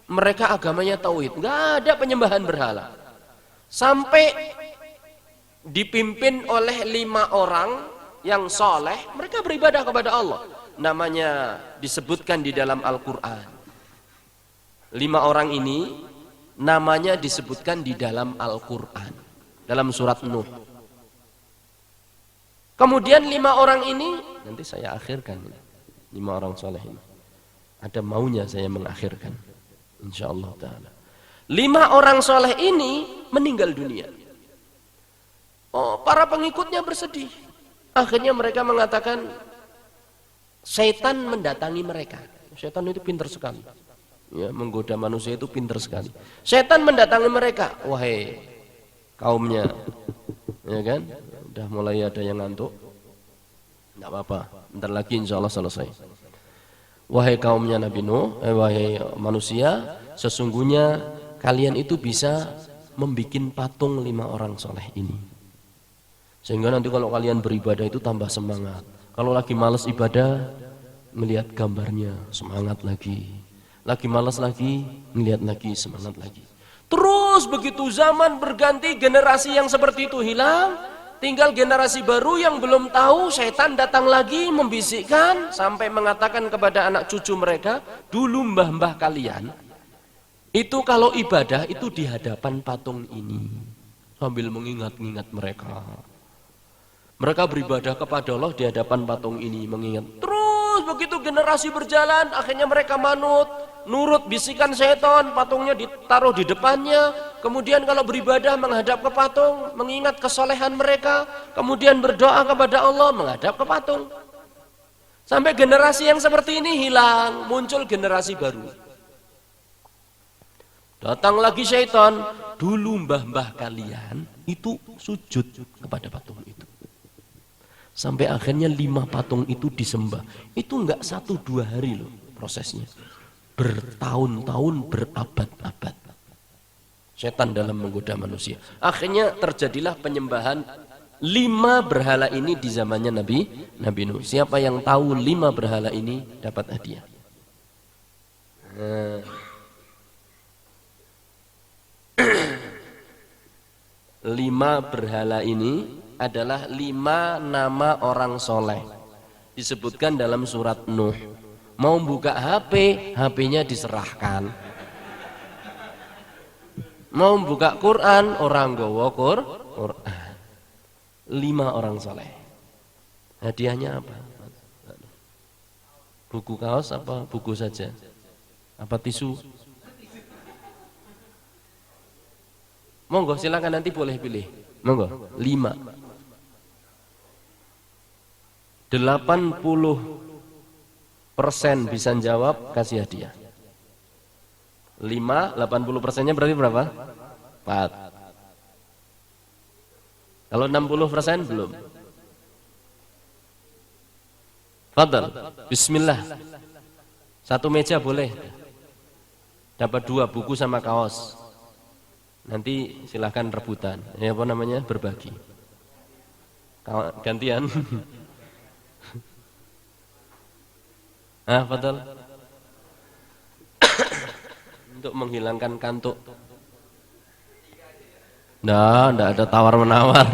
Mereka agamanya tauhid, nggak ada penyembahan berhala. Sampai dipimpin oleh 5 orang yang soleh, mereka beribadah kepada Allah. Namanya disebutkan di dalam Al-Quran. 5 orang ini namanya disebutkan di dalam Al-Quran, dalam surat Nuh. Kemudian 5 orang ini, nanti saya akhirkan 5 orang soleh ini. Ada maunya saya mengakhirkan, insyaallah ta'ala. 5 orang soleh ini meninggal dunia. Oh, para pengikutnya bersedih. Akhirnya mereka mengatakan, setan mendatangi mereka. Setan itu pintar sekali, ya, menggoda manusia itu pintar sekali. Setan mendatangi mereka, wahai kaumnya, ya kan? Udah mulai ada yang ngantuk, enggak apa-apa, bentar lagi insyaallah selesai. Wahai kaumnya Nabi Nuh, wahai manusia, sesungguhnya kalian itu bisa membikin patung 5 orang soleh ini, sehingga nanti kalau kalian beribadah itu tambah semangat. Kalau lagi malas ibadah, melihat gambarnya semangat lagi. Lagi malas lagi, melihat lagi semangat lagi. Terus begitu zaman berganti, generasi yang seperti itu hilang, tinggal generasi baru yang belum tahu. Setan datang lagi membisikkan sampai mengatakan kepada anak cucu mereka, dulu mbah-mbah kalian itu kalau ibadah itu di hadapan patung ini, sambil mengingat-ingat mereka. Mereka beribadah kepada Allah di hadapan patung ini, mengingat. Terus begitu generasi berjalan, akhirnya mereka manut, nurut bisikan setan, patungnya ditaruh di depannya. Kemudian kalau beribadah menghadap ke patung, mengingat kesolehan mereka. Kemudian berdoa kepada Allah, menghadap ke patung. Sampai generasi yang seperti ini hilang, muncul generasi baru. Datang lagi syaitan, dulu mbah-mbah kalian itu sujud kepada patung itu. Sampai akhirnya 5 patung itu disembah. Itu enggak 1-2 hari loh prosesnya. Bertahun-tahun, berabad-abad. Setan dalam menggoda manusia. Akhirnya terjadilah penyembahan 5 berhala ini di zamannya Nabi Nuh. Siapa yang tahu 5 berhala ini dapat hadiah. 5 berhala ini adalah 5 nama orang soleh. Disebutkan dalam surat Nuh. Mau buka HP, HP-nya diserahkan. Mau buka Quran, orang gowo Quran. 5 orang soleh. Hadiahnya apa? Buku kaos apa buku saja? Apa tisu? Monggo silakan, nanti boleh pilih. Monggo, 5. 80% bisa jawab, kasih hadiah. 5, 80%-nya berarti berapa? 4. Kalau 60% belum. Fadal, bismillah. Satu meja boleh. Dapat 2 buku sama kaos. Nanti silahkan rebutan. Ya, apa namanya? Berbagi. Gantian. Fadal. Untuk menghilangkan kantuk. Nah, enggak ada tawar-menawar.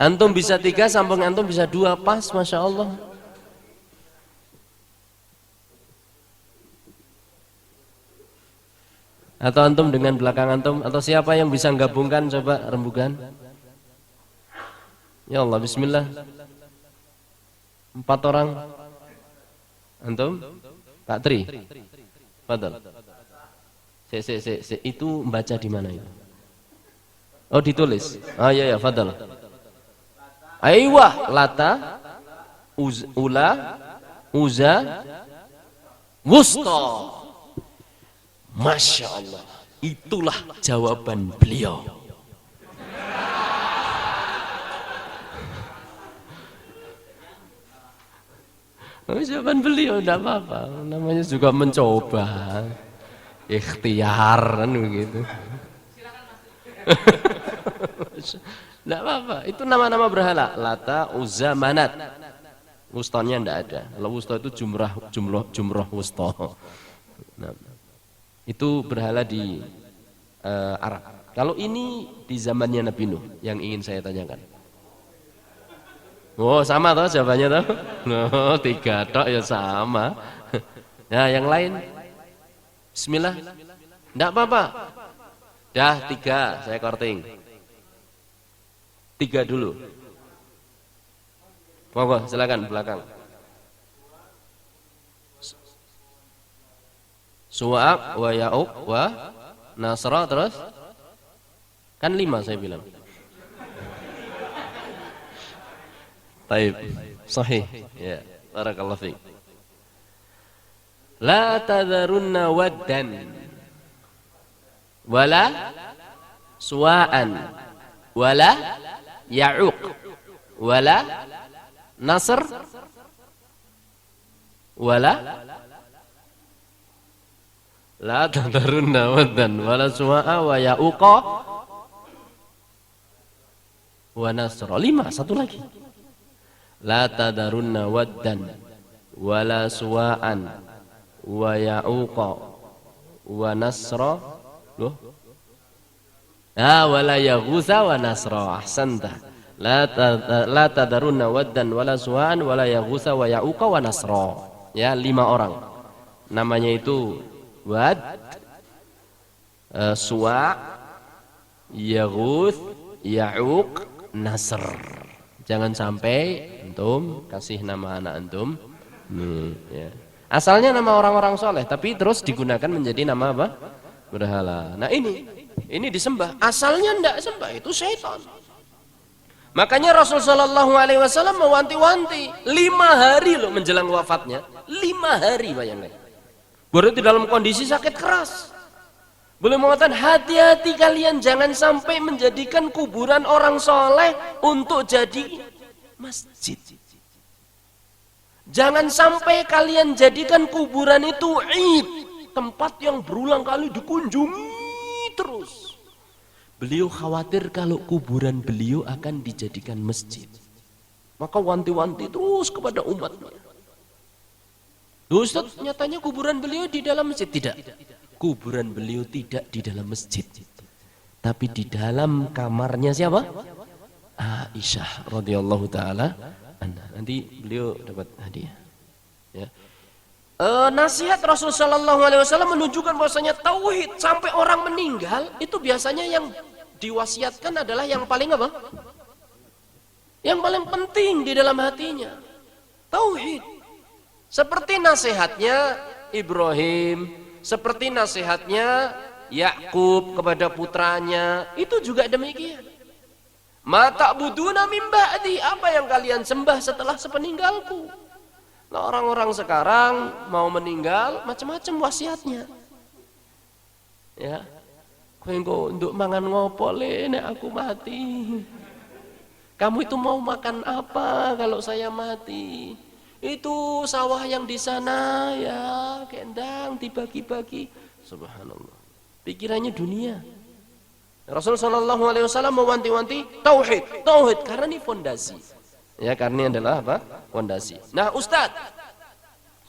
Antum bisa 3, sambung antum bisa 2, pas, Masya Allah. Atau antum dengan belakang antum, atau siapa yang bisa gabungkan, coba rembukan. Ya Allah, bismillah. 4 orang. Antum? Pak Tri. Fadal. Itu membaca di mana itu? Oh, ditulis. Iya, fadal. Aywa, lata, ula, uza, wusta. Masya Allah, itulah jawaban beliau. Jawaban beliau, tidak apa-apa. Namanya juga mencoba. Ikhtiar kan begitu. Tidak apa-apa. Itu nama-nama berhala. Lata, Uzza, Manat. Wustanya tidak ada. Kalau wusta itu jumrah wusta. Nah, itu berhala di Arab. Kalau ini di zamannya Nabi Nuh yang ingin saya tanyakan. Oh, sama toh jawabannya toh? No, 3 tok ya sama. Nah, yang lain. Bismillah. Enggak apa-apa. Dah 3, saya korting. 3 dulu. Monggo, silakan belakang. Su'ab wa ya'uq wa nasra, terus kan 5 saya bilang. Taib, sahih. Ya, barakallahu fiik. La tadharunna waddan wala suwa'an wala ya'uq wala nasr wala la tadharunna waddan wala suwa'a wa ya'uqa wa nasra. 5, satu lagi. La tadharunna waddan wala suwa'an wa ya'uqa wa nasra. Loh? Wala yaghutsa wa nasra. Ahsanta. La tadharunna waddan wala suwa'an wala yaghutsa wa ya'uqa wa nasra. Ya, 5 orang. Namanya itu Wad, Suwa', Yaghuth, Ya'uq, Nasr. Jangan sampai antum kasih nama anak antum. Ya. Asalnya nama orang-orang soleh, tapi terus digunakan menjadi nama apa? Berhala. Nah ini disembah. Asalnya tidak sembah, itu syaitan. Makanya Rasul Shallallahu Alaihi Wasallam mewanti-wanti 5 hari loh menjelang wafatnya. 5 hari, bayangkan. Berarti dalam kondisi sakit keras. Boleh mengatakan hati-hati kalian jangan sampai menjadikan kuburan orang soleh untuk jadi masjid. Jangan sampai kalian jadikan kuburan itu id, tempat yang berulang kali dikunjungi terus. Beliau khawatir kalau kuburan beliau akan dijadikan masjid. Maka wanti-wanti terus kepada umatnya. Ustaz, nyatanya kuburan beliau di dalam masjid. Tidak. Kuburan beliau tidak di dalam masjid. Tapi di dalam kamarnya siapa? Aisyah radhiyallahu taala anha. Nanti beliau dapat hadiah. Ya. Nasihat Rasul sallallahu alaihi wasallam menunjukkan bahwasanya tauhid sampai orang meninggal itu biasanya yang diwasiatkan adalah yang paling apa? Yang paling penting di dalam hatinya. Tauhid. Seperti nasihatnya Ibrahim, seperti nasihatnya Yakub kepada putranya, itu juga demikian. Ma ta'buduna min ba'di, apa yang kalian sembah setelah sepeninggalku? Nah, orang-orang sekarang mau meninggal macam-macam wasiatnya. Ya. Kowe engko nduk mangan ngopo le nek aku mati? Kamu itu mau makan apa kalau saya mati? Itu sawah yang di sana ya, kendang dibagi-bagi. Subhanallah. Pikirannya dunia. Rasulullah SAW mewanti-wanti tauhid, tauhid karena ini fondasi. Ya, karena ini adalah apa? Fondasi. Nah, Ustadz,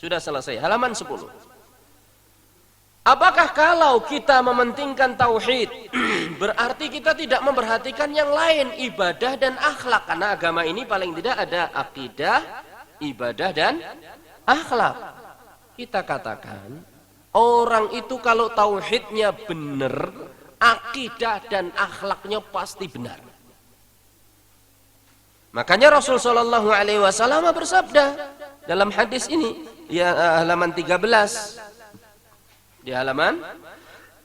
sudah selesai halaman 10. Apakah kalau kita mementingkan tauhid berarti kita tidak memperhatikan yang lain, ibadah dan akhlak? Karena agama ini paling tidak ada akidah, ibadah dan akhlak. Kita katakan orang itu kalau tauhidnya benar, akidah dan akhlaknya pasti benar. Makanya Rasul sallallahu alaihi wasallam bersabda dalam hadis ini, ya, halaman 13. Di halaman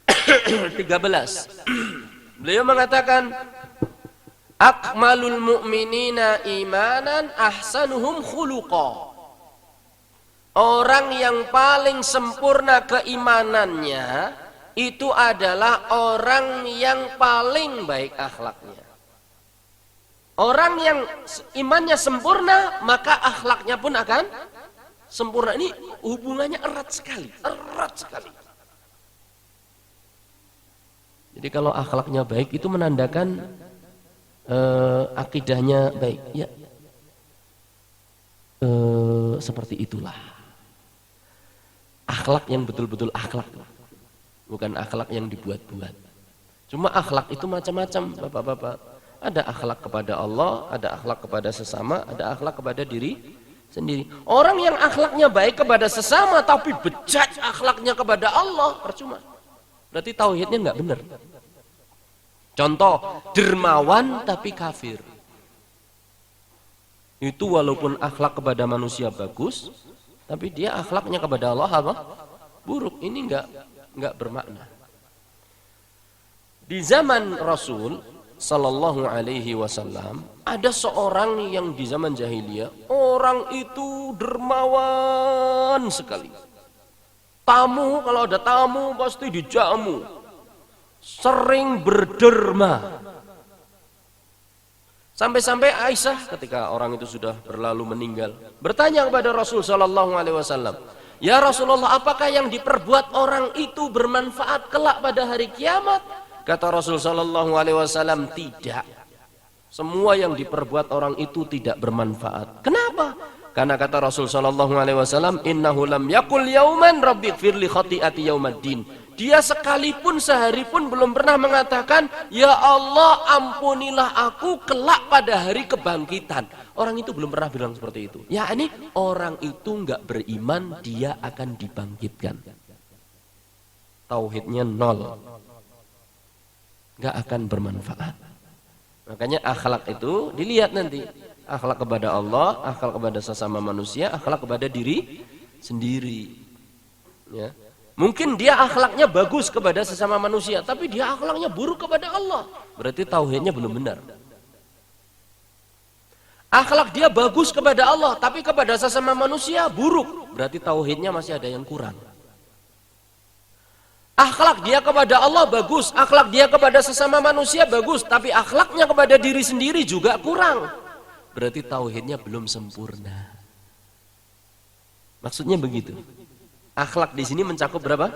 13 beliau mengatakan akmalul mu'minina imanan ahsanuhum khuluqa. Orang yang paling sempurna keimanannya itu adalah orang yang paling baik akhlaknya. Orang yang imannya sempurna maka akhlaknya pun akan sempurna. Ini hubungannya erat sekali, erat sekali. Jadi kalau akhlaknya baik itu menandakan akidahnya baik. Ya, seperti itulah. Akhlak yang betul-betul akhlak, bukan akhlak yang dibuat-buat. Cuma akhlak itu macam-macam, bapak-bapak. Ada akhlak kepada Allah, ada akhlak kepada sesama, ada akhlak kepada diri sendiri. Orang yang akhlaknya baik kepada sesama tapi bejat akhlaknya kepada Allah, percuma. Berarti tauhidnya nggak benar. Contoh, dermawan tapi kafir. Itu walaupun akhlak kepada manusia bagus, tapi dia akhlaknya kepada Allah apa? Buruk. Ini nggak bermakna. Di zaman Rasul sallallahu alaihi wasallam ada seorang yang di zaman jahiliyah, orang itu dermawan sekali. Tamu, kalau ada tamu pasti dijamu. Sering berderma. Sampai-sampai Aisyah ketika orang itu sudah berlalu meninggal, bertanya kepada Rasul sallallahu alaihi wasallam, "Ya Rasulullah, apakah yang diperbuat orang itu bermanfaat kelak pada hari kiamat?" Kata Rasul sallallahu alaihi wasallam, "Tidak. Semua yang diperbuat orang itu tidak bermanfaat." Kenapa? Karena kata Rasul sallallahu alaihi wasallam, "Innahu lam yaqul yauman rabbighfirli khati'ati yaumaddin." Dia sekalipun sehari pun belum pernah mengatakan, "Ya Allah, ampunilah aku kelak pada hari kebangkitan." Orang itu belum pernah bilang seperti itu. Ya, ini orang itu enggak beriman dia akan dibangkitkan. Tauhidnya nol. Enggak akan bermanfaat. Makanya akhlak itu dilihat nanti. Akhlak kepada Allah, akhlak kepada sesama manusia, akhlak kepada diri sendiri. Ya. Mungkin dia akhlaknya bagus kepada sesama manusia, tapi dia akhlaknya buruk kepada Allah. Berarti tauhidnya belum benar. Akhlak dia bagus kepada Allah, tapi kepada sesama manusia buruk. Berarti tauhidnya masih ada yang kurang. Akhlak dia kepada Allah bagus, akhlak dia kepada sesama manusia bagus, tapi akhlaknya kepada diri sendiri juga kurang. Berarti tauhidnya belum sempurna. Maksudnya begitu. Akhlak di sini mencakup berapa?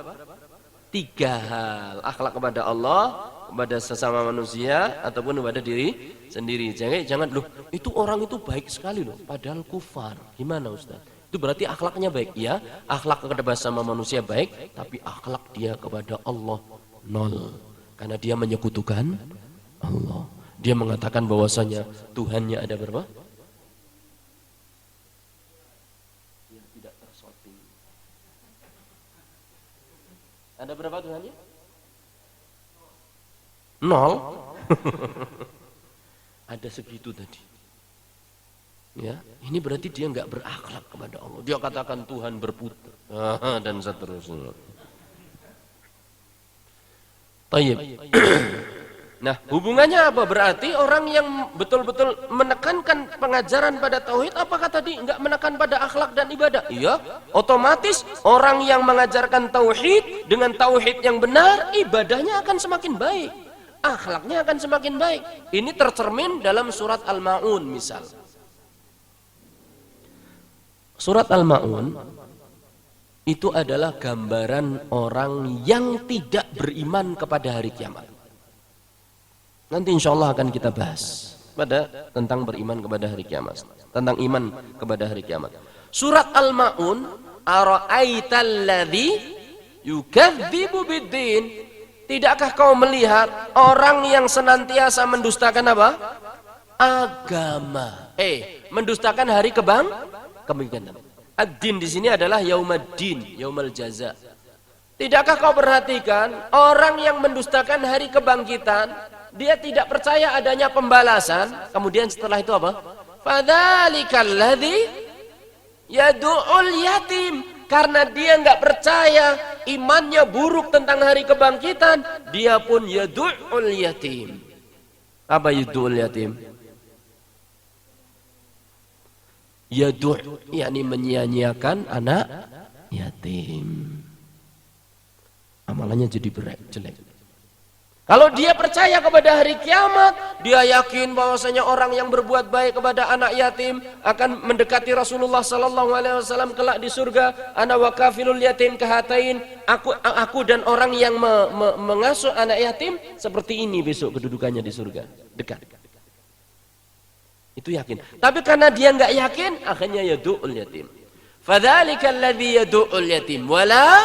3 hal. Akhlak kepada Allah, kepada sesama manusia, ataupun kepada diri sendiri. Jangan loh, itu orang itu baik sekali loh, padahal kufar. Gimana Ustaz? Itu berarti akhlaknya baik. Ya, akhlak kepada sesama manusia baik, tapi akhlak dia kepada Allah nol. Karena dia menyekutukan Allah. Dia mengatakan bahwasanya Tuhannya ada berapa? Dia tidak tersorting. Ada berapa Tuhannya? 0. Ada segitu tadi. Ya, ini berarti dia nggak berakhlak kepada Allah. Dia katakan Tuhan berputar dan seterusnya. Tayyib. Nah, hubungannya apa? Berarti orang yang betul-betul menekankan pengajaran pada tauhid, apakah tadi nggak menekan pada akhlak dan ibadah? Iya, otomatis orang yang mengajarkan tauhid dengan tauhid yang benar, ibadahnya akan semakin baik, akhlaknya akan semakin baik. Ini tercermin dalam surat Al-Ma'un misal. Surat Al-Ma'un itu adalah gambaran orang yang tidak beriman kepada hari kiamat. Nanti insya Allah akan kita bahas tentang beriman kepada hari kiamat, tentang iman kepada hari kiamat. Surat Al-Ma'un, ara'aital ladzi yukadzibu biddin. Tidakkah kau melihat orang yang senantiasa mendustakan apa? Agama. Mendustakan hari kebangkitan. Ad-din di sini adalah yaumaddin, yaumal jaza. Tidakkah kau perhatikan orang yang mendustakan hari kebangkitan, dia tidak percaya adanya pembalasan, kemudian setelah itu apa? Fadzalikal ladzi yad'ul yatim. Karena dia nggak percaya, imannya buruk tentang hari kebangkitan, dia pun yad'ul yatim. Apa yad'ul yatim? Yadu' yakni menyia-nyiakan anak yatim. Amalannya jadi jelek. Kalau dia percaya kepada hari kiamat, dia yakin bahwasanya orang yang berbuat baik kepada anak yatim akan mendekati Rasulullah sallallahu alaihi wasallam kelak di surga. Ana wa kafilul yatim kahatain, aku dan orang yang mengasuh anak yatim seperti ini besok kedudukannya di surga, dekat. Itu yakin. Tapi karena dia nggak yakin, akhirnya yadu'ul yatim. Fadzalikal ladzi yadu'ul yatim wala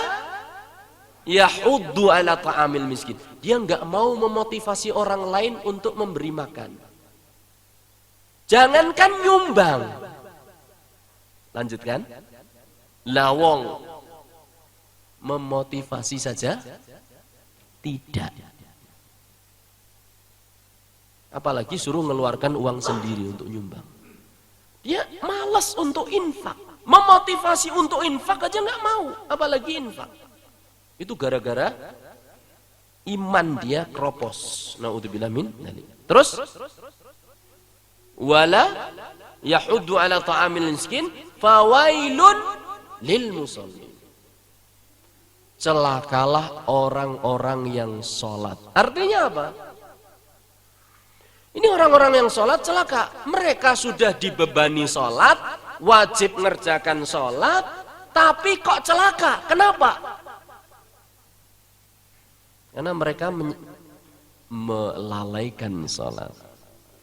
yahuddu ala ta'amil miskin. Dia nggak mau memotivasi orang lain untuk memberi makan. Jangankan nyumbang. Lanjutkan. Lawong memotivasi saja tidak. Apalagi suruh mengeluarkan uang sendiri untuk nyumbang. Dia malas untuk infak. Memotivasi untuk infak aja nggak mau, apalagi infak. Itu gara-gara iman dia kropos. Naudzubillah min dzalik. Terus wala yahuddu ala ta'amil miskin fawailun lil musallin. Celakalah orang-orang yang sholat. Artinya apa? Ini orang-orang yang sholat celaka. Mereka sudah dibebani sholat, wajib ngerjakan sholat, tapi kok celaka? Kenapa? Karena mereka melalaikan sholat.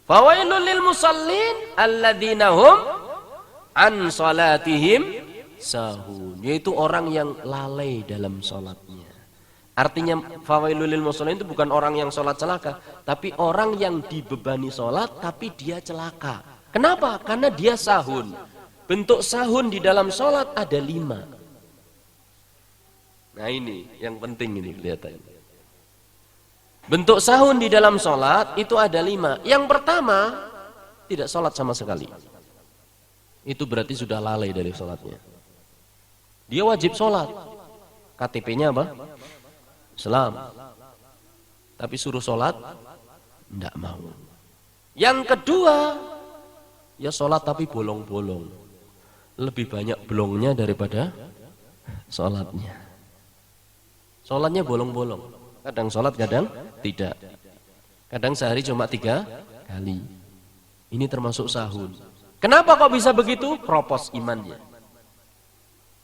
Fawailul lil musallin alladzina hum an sholatihim sahun. Yaitu orang yang lalai dalam sholatnya. Artinya fawailul lil musallin itu bukan orang yang sholat celaka, tapi orang yang dibebani sholat tapi dia celaka. Kenapa? Karena dia sahun. Bentuk sahun di dalam sholat ada 5. Nah ini yang penting ini kelihatannya. Bentuk sahun di dalam sholat itu ada 5. Yang pertama, tidak sholat sama sekali. Itu berarti sudah lalai dari sholatnya. Dia wajib sholat. KTP-nya apa? Islam. Tapi suruh sholat, tidak mau. Yang kedua, ya sholat tapi bolong-bolong. Lebih banyak bolongnya daripada sholatnya. Sholatnya bolong-bolong. Kadang sholat, kadang tidak. Kadang sehari cuma 3 kali. Ini termasuk sahun. Kenapa kok bisa begitu? Kropos imannya.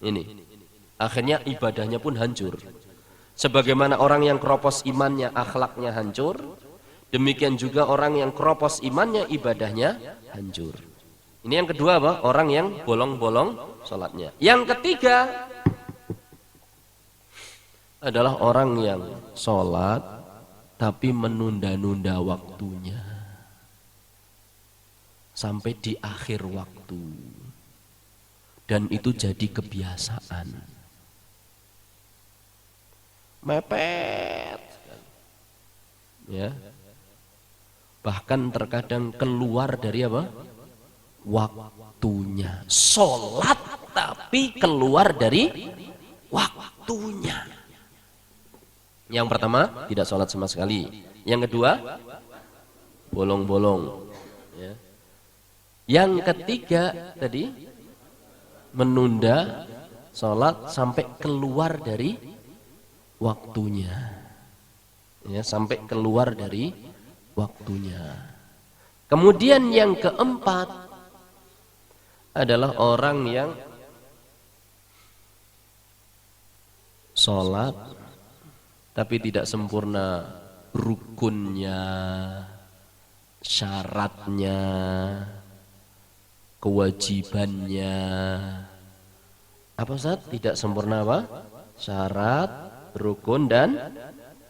Ini. Akhirnya ibadahnya pun hancur. Sebagaimana orang yang kropos imannya, akhlaknya hancur, demikian juga orang yang kropos imannya, ibadahnya hancur. Ini yang kedua apa? Orang yang bolong-bolong sholatnya. Yang ketiga adalah orang yang sholat tapi menunda-nunda waktunya sampai di akhir waktu, dan itu jadi kebiasaan. Mepet, ya, bahkan terkadang keluar dari apa? waktunya. Sholat tapi keluar dari waktunya. Yang pertama, tidak sholat sama sekali. Yang kedua, bolong-bolong. Ya. Yang ketiga tadi, menunda sholat sampai keluar dari waktunya. Ya, sampai keluar dari waktunya. Kemudian yang keempat adalah orang yang sholat tapi tidak sempurna rukunnya, syaratnya, kewajibannya. Apa Ustaz? Tidak sempurna apa? Syarat, rukun dan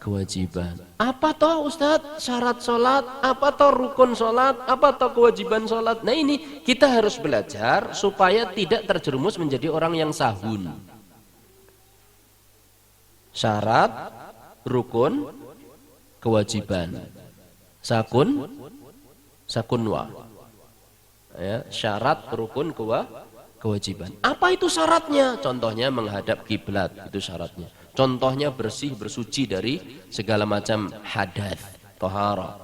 kewajiban. Apa toh Ustaz? Syarat sholat, apa toh rukun sholat, apa toh kewajiban sholat. Nah ini kita harus belajar supaya tidak terjerumus menjadi orang yang sahun. Syarat, rukun, kewajiban. Sakunwa. Ya, syarat, rukun, kewajiban. Apa itu syaratnya? Contohnya menghadap kiblat, itu syaratnya. Contohnya bersih, bersuci dari segala macam hadas, tohara.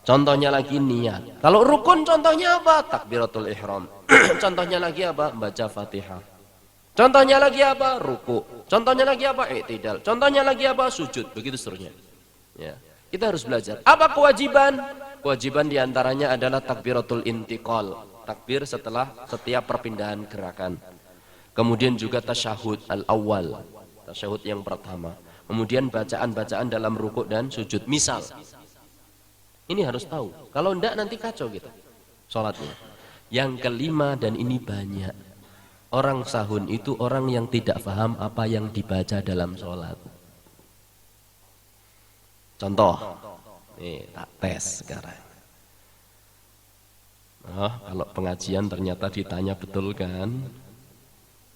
Contohnya lagi niat. Kalau rukun contohnya apa? Takbiratul ihram. Contohnya lagi apa? Baca Fatihah. Contohnya lagi apa? Ruku. Contohnya lagi apa? I'tidal. Contohnya lagi apa? Sujud. Begitu seterusnya. Ya. Kita harus belajar. Apa kewajiban? Kewajiban diantaranya adalah takbiratul intiqal. Takbir setelah setiap perpindahan gerakan. Kemudian juga tasyahud al-awwal. Tasyahud yang pertama. Kemudian bacaan-bacaan dalam ruku dan sujud. Misal. Ini harus tahu. Kalau enggak nanti kacau kita sholatnya. Yang kelima, dan ini banyak. Orang sahun itu orang yang tidak paham apa yang dibaca dalam sholat. Contoh, nih tak tes sekarang. Oh, kalau pengajian ternyata ditanya betul kan?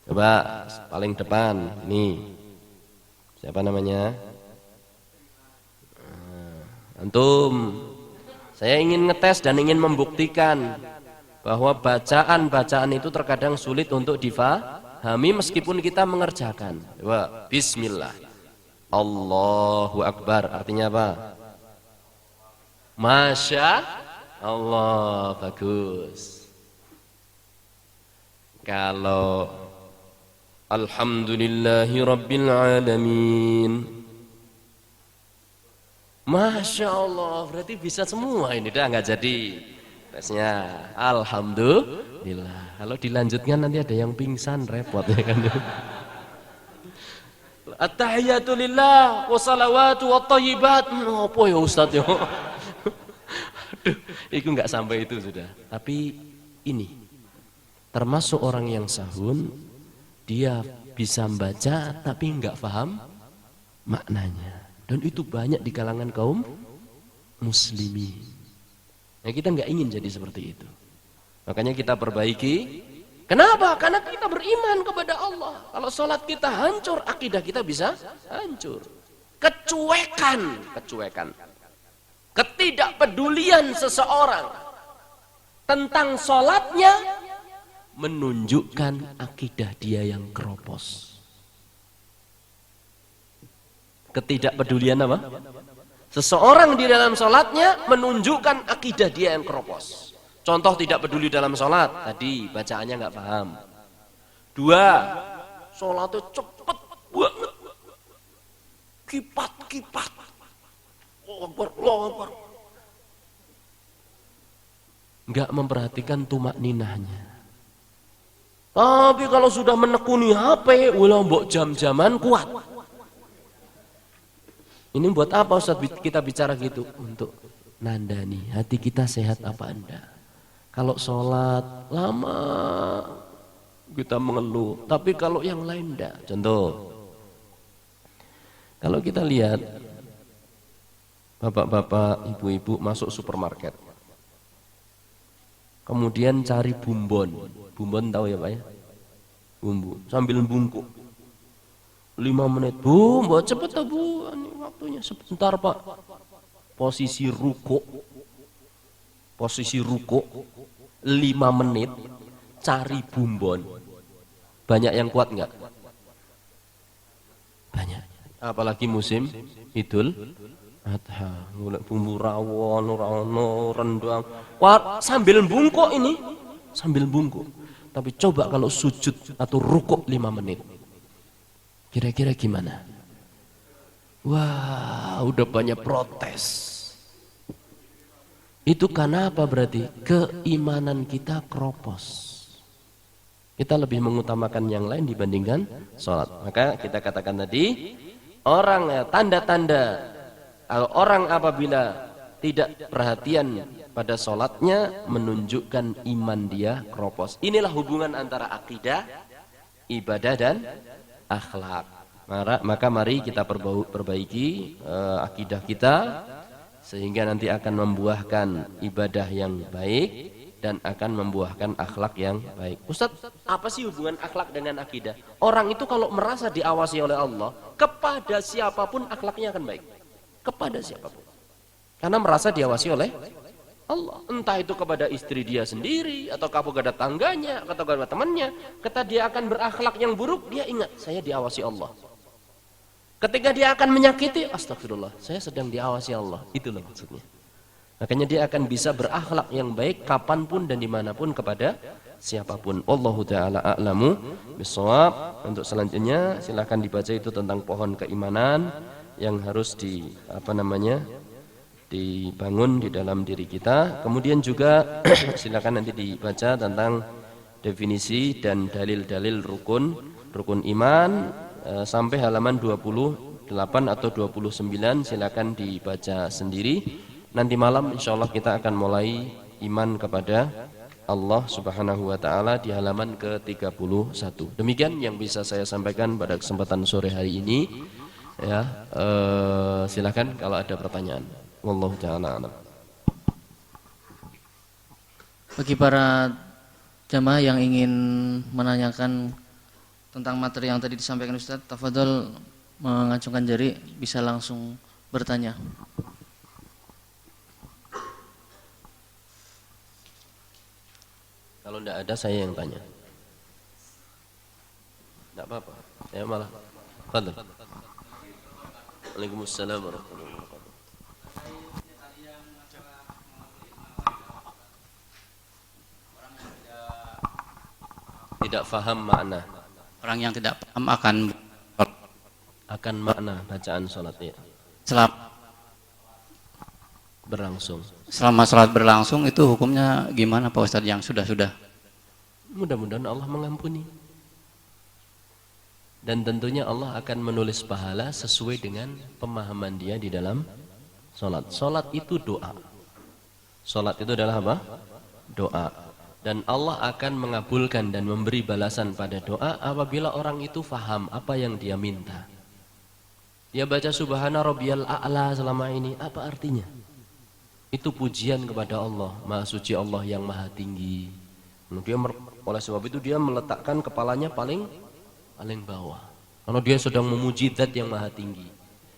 Coba paling depan, nih siapa namanya? Antum. Saya ingin ngetes dan ingin membuktikan bahwa bacaan-bacaan itu terkadang sulit untuk difahami meskipun kita mengerjakan. Coba, bismillah. Allahu Akbar. Artinya apa? Masya Allah. Bagus. Kalau Alhamdulillahi Rabbil Alamin, Masya Allah. Berarti bisa semua ini. Dah nggak jadi tesnya. Alhamdulillah. Kalau dilanjutkan nanti ada yang pingsan, repot ya kan. At-tahiyatu lillah wa salawatu wa thayyibat. Apa ya Ustaz ya? Aduh, itu enggak sampai itu sudah. Tapi ini termasuk orang yang sahun, dia bisa membaca tapi enggak paham maknanya. Dan itu banyak di kalangan kaum muslimin. Ya, kita nggak ingin jadi seperti itu. Makanya kita perbaiki. Kenapa? Karena kita beriman kepada Allah. Kalau sholat kita hancur, akidah kita bisa hancur. Kecuekan. Ketidakpedulian seseorang tentang sholatnya menunjukkan akidah dia yang keropos. Ketidakpedulian apa? Seseorang di dalam sholatnya menunjukkan akidah dia yang keropos. Contoh tidak peduli dalam sholat, tadi bacaannya nggak paham. 2, sholatnya cepet banget, kipat. Allahu Akbar. Nggak memperhatikan tumak ninahnya. Tapi kalau sudah menekuni HP, ulah mbok jam-jaman kuat. Ini buat apa Ustaz kita bicara gitu? Untuk nandani hati kita sehat apa enggak. Kalau sholat lama kita mengeluh, tapi kalau yang lain enggak. Contoh, kalau kita lihat bapak-bapak, ibu-ibu masuk supermarket, kemudian cari bumbon tahu ya Pak ya? Bumbu, sambil bungkuk 5 menit, Bu, mbak cepet lah Bu, ini waktunya sebentar Pak. Posisi ruko 5 5 menit cari bumbon. Banyak yang kuat enggak? Banyak. Apalagi musim Idul Adha, golek bumbu rawon, rendang. Wah, sambil bungkuk ini, sambil bungkuk. Tapi coba kalau sujud atau rukuk 5 menit. Kira-kira gimana? Wah, udah banyak protes. Itu karena apa berarti? Keimanan kita kropos. Kita lebih mengutamakan yang lain dibandingkan sholat. Maka kita katakan tadi, tanda-tanda orang apabila tidak perhatian pada sholatnya menunjukkan iman dia kropos. Inilah hubungan antara akidah, ibadah dan akhlak. Maka mari kita perbaiki akidah kita sehingga nanti akan membuahkan ibadah yang baik dan akan membuahkan akhlak yang baik. Ustaz, apa sih hubungan akhlak dengan akidah? Orang itu kalau merasa diawasi oleh Allah, kepada siapapun akhlaknya akan baik. Kepada siapapun. Karena merasa diawasi oleh Allah. Entah itu kepada istri dia sendiri, atau kepada tangganya, atau kepada temannya. Ketika dia akan berakhlak yang buruk, dia ingat, saya diawasi Allah. Ketika dia akan menyakiti, astagfirullah, saya sedang diawasi Allah. Itulah maksudnya. Makanya dia akan bisa berakhlak yang baik kapanpun dan dimanapun kepada siapapun. Wallahu ta'ala a'lamu bishawab. Untuk selanjutnya silakan dibaca itu tentang pohon keimanan yang harus dibangun di dalam diri kita. Kemudian juga silakan nanti dibaca tentang definisi dan dalil-dalil rukun iman sampai halaman 28 atau 29 silakan dibaca sendiri. Nanti malam insyaallah kita akan mulai iman kepada Allah Subhanahu wa taala di halaman ke-31. Demikian yang bisa saya sampaikan pada kesempatan sore hari ini. Ya, silakan kalau ada pertanyaan. Wallahu taala a'lam. Bagi para jamaah yang ingin menanyakan tentang materi yang tadi disampaikan Ustaz, tafadhol mengacungkan jari, bisa langsung bertanya. Kalau tidak ada saya yang tanya. Tidak apa-apa. Saya malah. Fadhil. Waalaikumsalam warahmatullahi wabarakatuh. Tidak faham makna. Orang yang tidak paham akan makna bacaan sholat ya. Selama sholat berlangsung itu hukumnya gimana Pak Ustadz yang sudah? Mudah-mudahan Allah mengampuni. Dan tentunya Allah akan menulis pahala sesuai dengan pemahaman dia di dalam sholat. Sholat itu doa. Sholat itu adalah apa? Doa. Dan Allah akan mengabulkan dan memberi balasan pada doa apabila orang itu faham apa yang dia minta. Dia baca subhana rabbiyal a'la selama ini, apa artinya? Itu pujian kepada Allah, Maha Suci Allah yang Maha Tinggi. Oleh sebab itu dia meletakkan kepalanya paling bawah. Kalau dia sedang memuji Zat yang Maha Tinggi.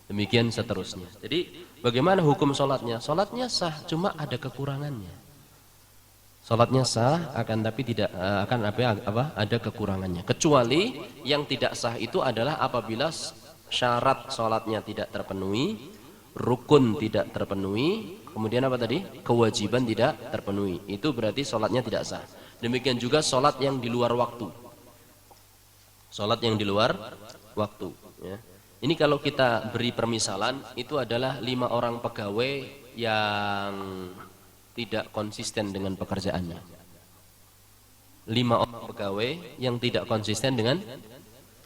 Demikian seterusnya. Jadi bagaimana hukum sholatnya? Sholatnya sah, cuma ada kekurangannya. Sholatnya sah, tapi tidak akan ada kekurangannya. Kecuali yang tidak sah itu adalah apabila syarat sholatnya tidak terpenuhi, rukun tidak terpenuhi, kemudian apa tadi? Kewajiban tidak terpenuhi. Itu berarti sholatnya tidak sah. Demikian juga sholat yang di luar waktu. Sholat yang di luar waktu. Ya. Ini kalau kita beri permisalan, itu adalah 5 orang pegawai yang tidak konsisten dengan pekerjaannya. 5 orang pegawai yang tidak konsisten dengan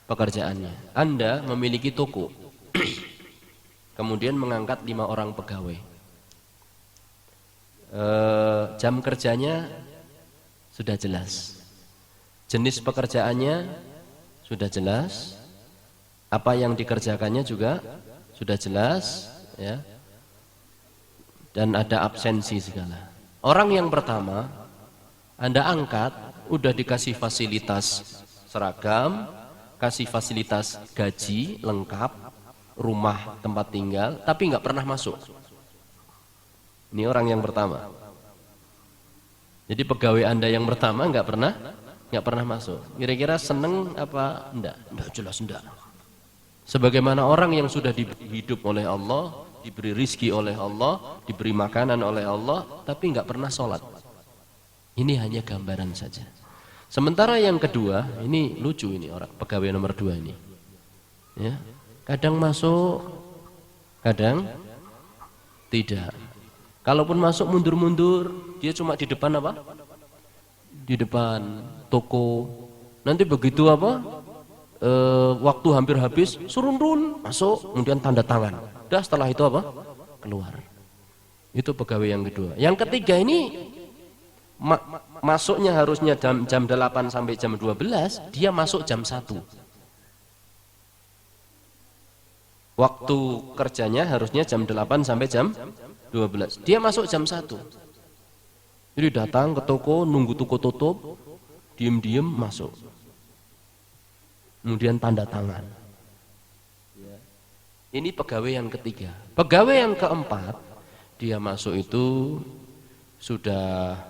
pekerjaannya. Anda memiliki toko, kemudian mengangkat 5 orang pegawai. Jam kerjanya sudah jelas, jenis pekerjaannya sudah jelas, apa yang dikerjakannya juga sudah jelas, ya. Dan ada absensi segala. Orang yang pertama Anda angkat, udah dikasih fasilitas seragam, kasih fasilitas gaji lengkap, rumah tempat tinggal, tapi nggak pernah masuk. Ini orang yang pertama. Jadi pegawai Anda yang pertama nggak pernah masuk. Kira-kira seneng apa enggak? Enggak, jelas enggak. Sebagaimana orang yang sudah diberi hidup oleh Allah, diberi rizki oleh Allah, diberi makanan oleh Allah, tapi nggak pernah sholat. Ini hanya gambaran saja. Sementara yang kedua, ini lucu ini orang pegawai nomor 2 ini. Ya, kadang masuk, kadang tidak. Kalaupun masuk mundur-mundur, dia cuma di depan apa? Di depan toko. Nanti begitu apa? Waktu hampir habis, surun masuk, kemudian tanda tangan. Dah setelah itu apa? Keluar. Itu pegawai yang kedua. Yang ketiga ini masuknya harusnya jam 8 sampai jam 12, dia masuk jam 1. Waktu kerjanya harusnya jam 8 sampai jam 12. Dia masuk jam 1. Jadi datang ke toko, nunggu toko tutup, diem-diem masuk. Kemudian tanda tangan. Ini pegawai yang ketiga. Pegawai yang keempat, dia masuk itu sudah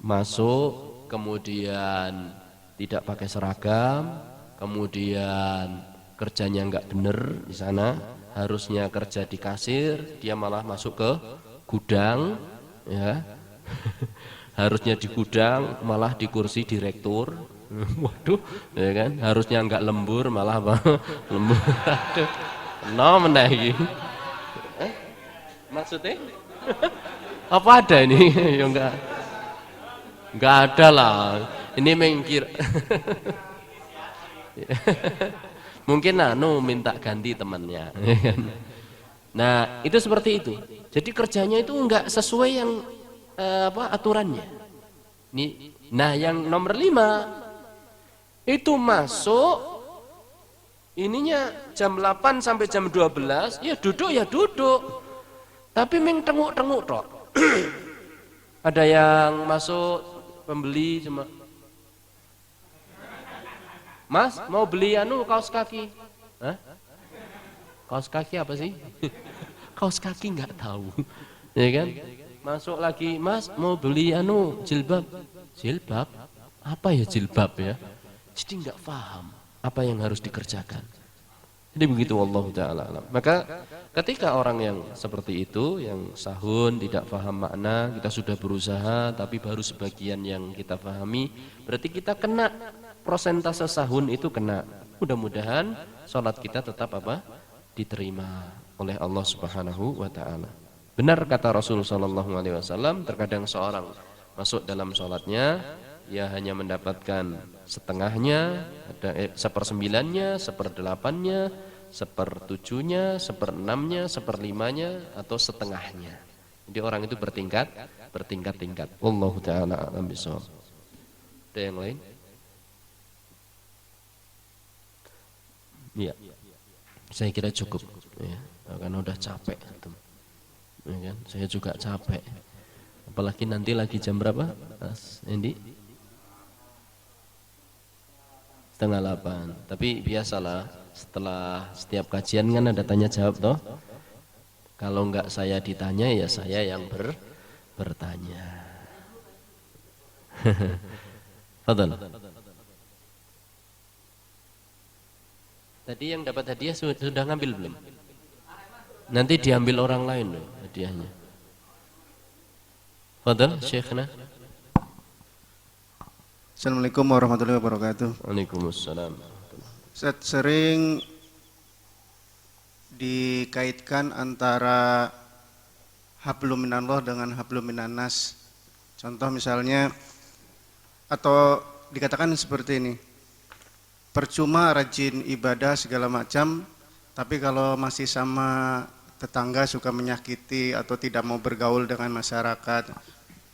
masuk, kemudian tidak pakai seragam, kemudian kerjanya nggak bener di sana, harusnya kerja di kasir, dia malah masuk ke gudang, ya. Harusnya di gudang, malah di kursi direktur. Waduh, ya kan? Harusnya nggak lembur, malah apa? Lembur. Aduh, no menaiki. Maksudnya? Apa ada ini? Ya enggak ada lah. Ini mengkir. Mungkin minta ganti temannya. Nah, itu seperti itu. Jadi kerjanya itu enggak sesuai yang aturannya. Nah, yang nomor 5 itu masuk ininya jam 8 sampai jam 12, ya duduk. Tapi meng tenguk-tenguk tok. Ada yang masuk pembeli cuma, Mas, mau beli kaos kaki. Hah? Kaos kaki apa sih? Kaos kaki nggak tahu. Ya kan? Masuk lagi, Mas, mau beli jilbab. Jilbab? Apa ya jilbab ya? Jadi nggak paham apa yang harus dikerjakan. Jadi begitu, wallahu ta'ala alam. Maka ketika orang yang seperti itu, yang sahun, tidak paham makna, kita sudah berusaha tapi baru sebagian yang kita pahami, berarti kita kena prosentase sahun itu kena. Mudah-mudahan sholat kita tetap diterima oleh Allah Subhanahu wa ta'ala. Benar kata Rasul sallallahu alaihi wasallam, terkadang seorang masuk dalam sholatnya, ia hanya mendapatkan setengahnya, ada 1/9-nya, 1/8-nya, 1/7-nya, 1/6-nya, 1/5-nya, atau setengahnya. Jadi orang itu bertingkat-tingkat. Wallahu ta'ala a'lam bishawab. Ada yang lain? Iya. Saya kira cukup ya, karena udah capek. Ya kan? Saya juga capek. Apalagi nanti lagi jam berapa? Mas Endi? 7:30. Tapi biasalah, setelah setiap kajian kan ada tanya jawab toh. Kalau enggak saya ditanya, ya saya yang bertanya. Fadhal. Tadi yang dapat hadiah sudah ngambil belum? Nanti diambil orang lain loh hadiahnya. Fadhal, Syekhna. Assalamualaikum warahmatullahi wabarakatuh. Waalaikumsalam. Sering dikaitkan antara hablum minallah dengan hablum minannas. Contoh misalnya, atau dikatakan seperti ini, percuma rajin ibadah segala macam, tapi kalau masih sama tetangga suka menyakiti atau tidak mau bergaul dengan masyarakat.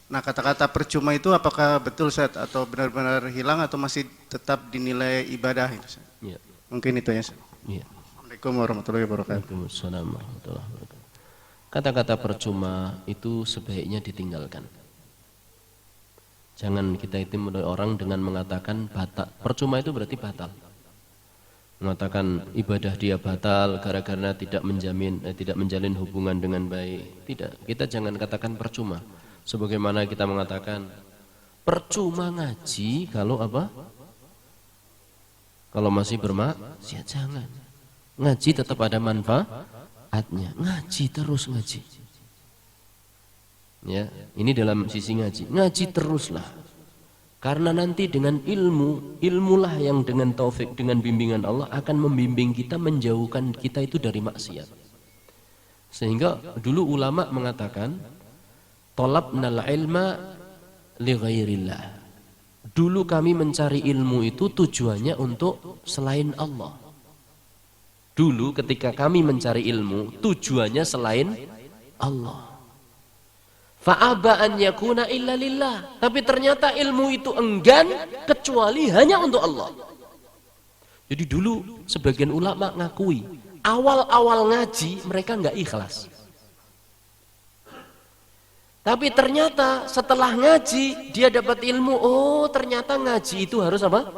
Nah, kata-kata percuma itu apakah betul, Ustaz, atau benar-benar hilang atau masih tetap dinilai ibadah itu, Ustaz? Ya. Mungkin itu ya, Ustaz. Ya. Assalamualaikum warahmatullahi wabarakatuh. Waalaikumsalam warahmatullahi wabarakatuh. Kata-kata percuma itu sebaiknya ditinggalkan. Jangan kita intimidasi orang dengan mengatakan batal. Percuma itu berarti batal. Mengatakan ibadah dia batal gara-gara tidak menjalin hubungan dengan baik. Tidak, kita jangan katakan percuma. Sebagaimana kita mengatakan Percuma ngaji kalau apa? Kalau masih bermaksiat jangan. Ngaji tetap ada manfaatnya. Ngaji terus ngaji. Ya, ini dalam sisi ngaji. Ngaji teruslah. Karena nanti dengan ilmulah yang dengan taufik, dengan bimbingan Allah akan membimbing kita, menjauhkan kita itu dari maksiat. Sehingga dulu ulama mengatakan, talabnal ilma li ghairillah. Dulu kami mencari ilmu itu tujuannya untuk selain Allah. Dulu ketika kami mencari ilmu, tujuannya selain Allah. Fa'aba an yakuna illa lillah. Tapi ternyata ilmu itu enggan kecuali hanya untuk Allah. Jadi dulu sebagian ulama ngakui awal-awal ngaji mereka nggak ikhlas. Tapi ternyata setelah ngaji dia dapat ilmu, oh ternyata ngaji itu harus apa?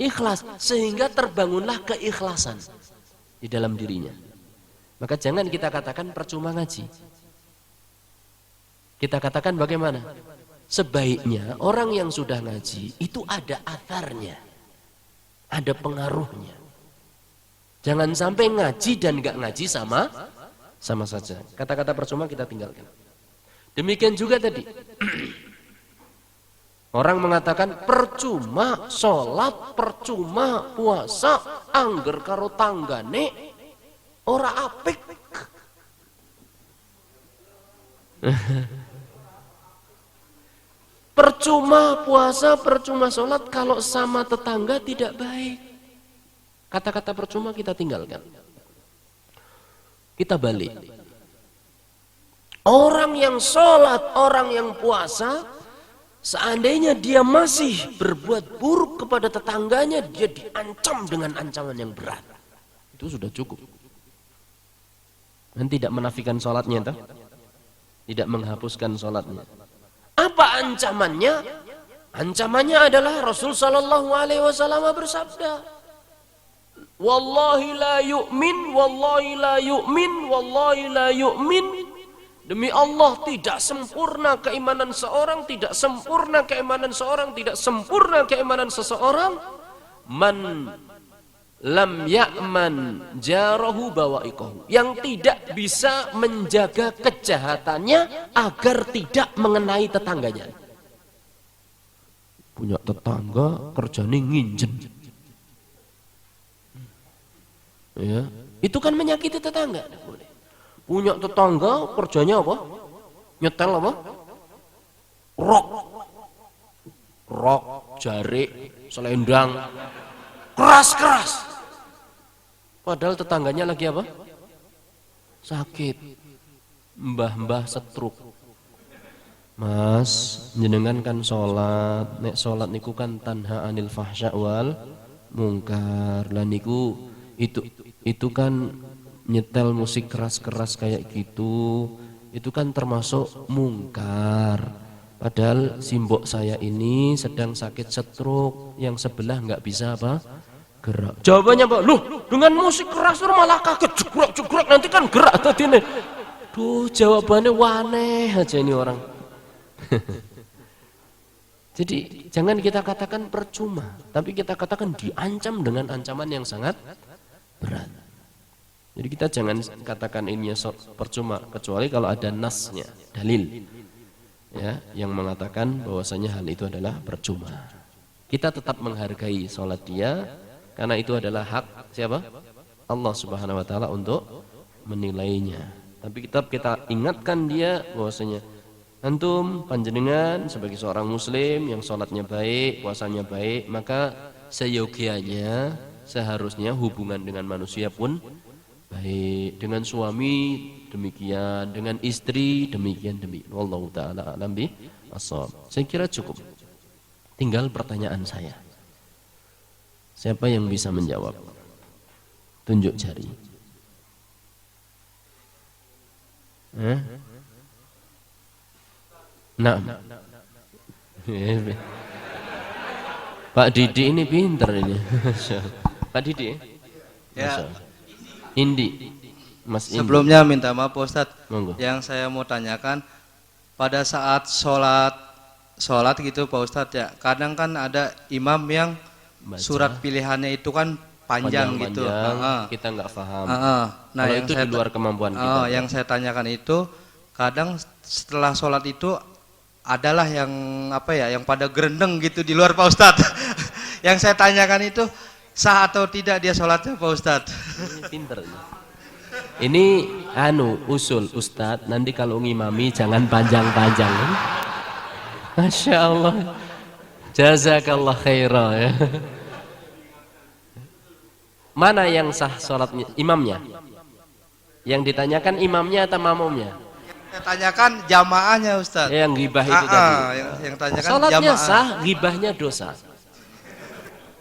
Ikhlas. Sehingga terbangunlah keikhlasan di dalam dirinya. Maka jangan kita katakan percuma ngaji. Kita katakan bagaimana? Sebaiknya orang yang sudah ngaji itu ada atharnya, ada pengaruhnya. Jangan sampai ngaji dan nggak ngaji sama saja. Kata-kata percuma kita tinggalkan. Demikian juga tadi. Orang mengatakan percuma sholat, percuma puasa, angger karo tanggane, ora apik. Percuma puasa, percuma sholat kalau sama tetangga tidak baik. Kata-kata percuma kita tinggalkan. Kita balik. Orang yang sholat, orang yang puasa, seandainya dia masih berbuat buruk kepada tetangganya, dia diancam dengan ancaman yang berat. Itu sudah cukup. Dan tidak menafikan sholatnya, toh? Tidak menghapuskan sholatnya. Apa ancamannya? Ancamannya adalah Rasul sallallahu alaihi wasallam bersabda, "Wallahi la yu'min, wallahi la yu'min, wallahi la yu'min." Demi Allah tidak sempurna keimanan seorang, tidak sempurna keimanan seorang, tidak sempurna keimanan seseorang man lam ya'man jarahu bawa'iqahu, yang tidak bisa menjaga kejahatannya agar tidak mengenai tetangganya. Punya tetangga kerjanya nginjen, ya, itu kan menyakiti tetangga. Punya tetangga kerjanya apa? Nyetel apa? Rok, jarik, selendang, keras. Padahal tetangganya lagi apa? Sakit. Mbah-mbah setruk. Mas, jenengan kan sholat. Nek sholat niku kan tanha anil fahsya wal mungkar. Lah niku itu kan nyetel musik keras-keras kayak gitu. Itu kan termasuk mungkar. Padahal simbok saya ini sedang sakit stroke, yang sebelah nggak bisa apa? Gerak. Jawabannya apa? Loh, dengan musik keras malah kaget, jegrok nanti kan gerak tadi nih. Duh, jawabannya waneh aja ini orang. Jadi jangan kita katakan percuma, tapi kita katakan diancam dengan ancaman yang sangat berat. Jadi kita jangan katakan ini percuma, kecuali kalau ada nasnya, dalil, ya, yang mengatakan bahwasanya hal itu adalah percuma. Kita tetap menghargai sholat dia, karena itu adalah hak siapa? Allah Subhanahu wa taala untuk menilainya. Tapi kita ingatkan dia bahwasanya antum panjenengan sebagai seorang muslim yang sholatnya baik, puasanya baik, maka seyogianya seharusnya hubungan dengan manusia pun baik, dengan suami demikian, dengan istri demikian. Wallahu taala alam bis-shawab. Saya kira cukup. Tinggal pertanyaan saya. Siapa yang bisa menjawab? Tunjuk jari. Nah, Pak Didi ini pinter ini. Pak Didi, ya. Indi, Mas Indi. Sebelumnya minta maaf Pak Ustadz. Monggo. Yang saya mau tanyakan, pada saat sholat sholat gitu Pak Ustadz ya, kadang kan ada imam yang Baca. surat pilihannya itu kan panjang gitu. Kita nggak paham. Nah, Kalau yang itu di luar kemampuan kita. yang saya tanyakan itu kadang setelah sholat itu adalah yang apa ya, yang pada gerendeng gitu di luar Pak Ustadz. Yang saya tanyakan itu sah atau tidak dia sholatnya Pak Ustadz? Ini pinter. Ini usul Ustadz, nanti kalau ngimami jangan panjang-panjang. Masya Allah. Jazakallah khairah ya. Mana yang sah sholatnya? Imamnya? Yang ditanyakan imamnya atau makmumnya? Saya tanyakan jamaahnya Ustadz. Yang ghibah itu tadi. Yang tanyakan sholatnya jamaah. sah, ghibahnya dosa.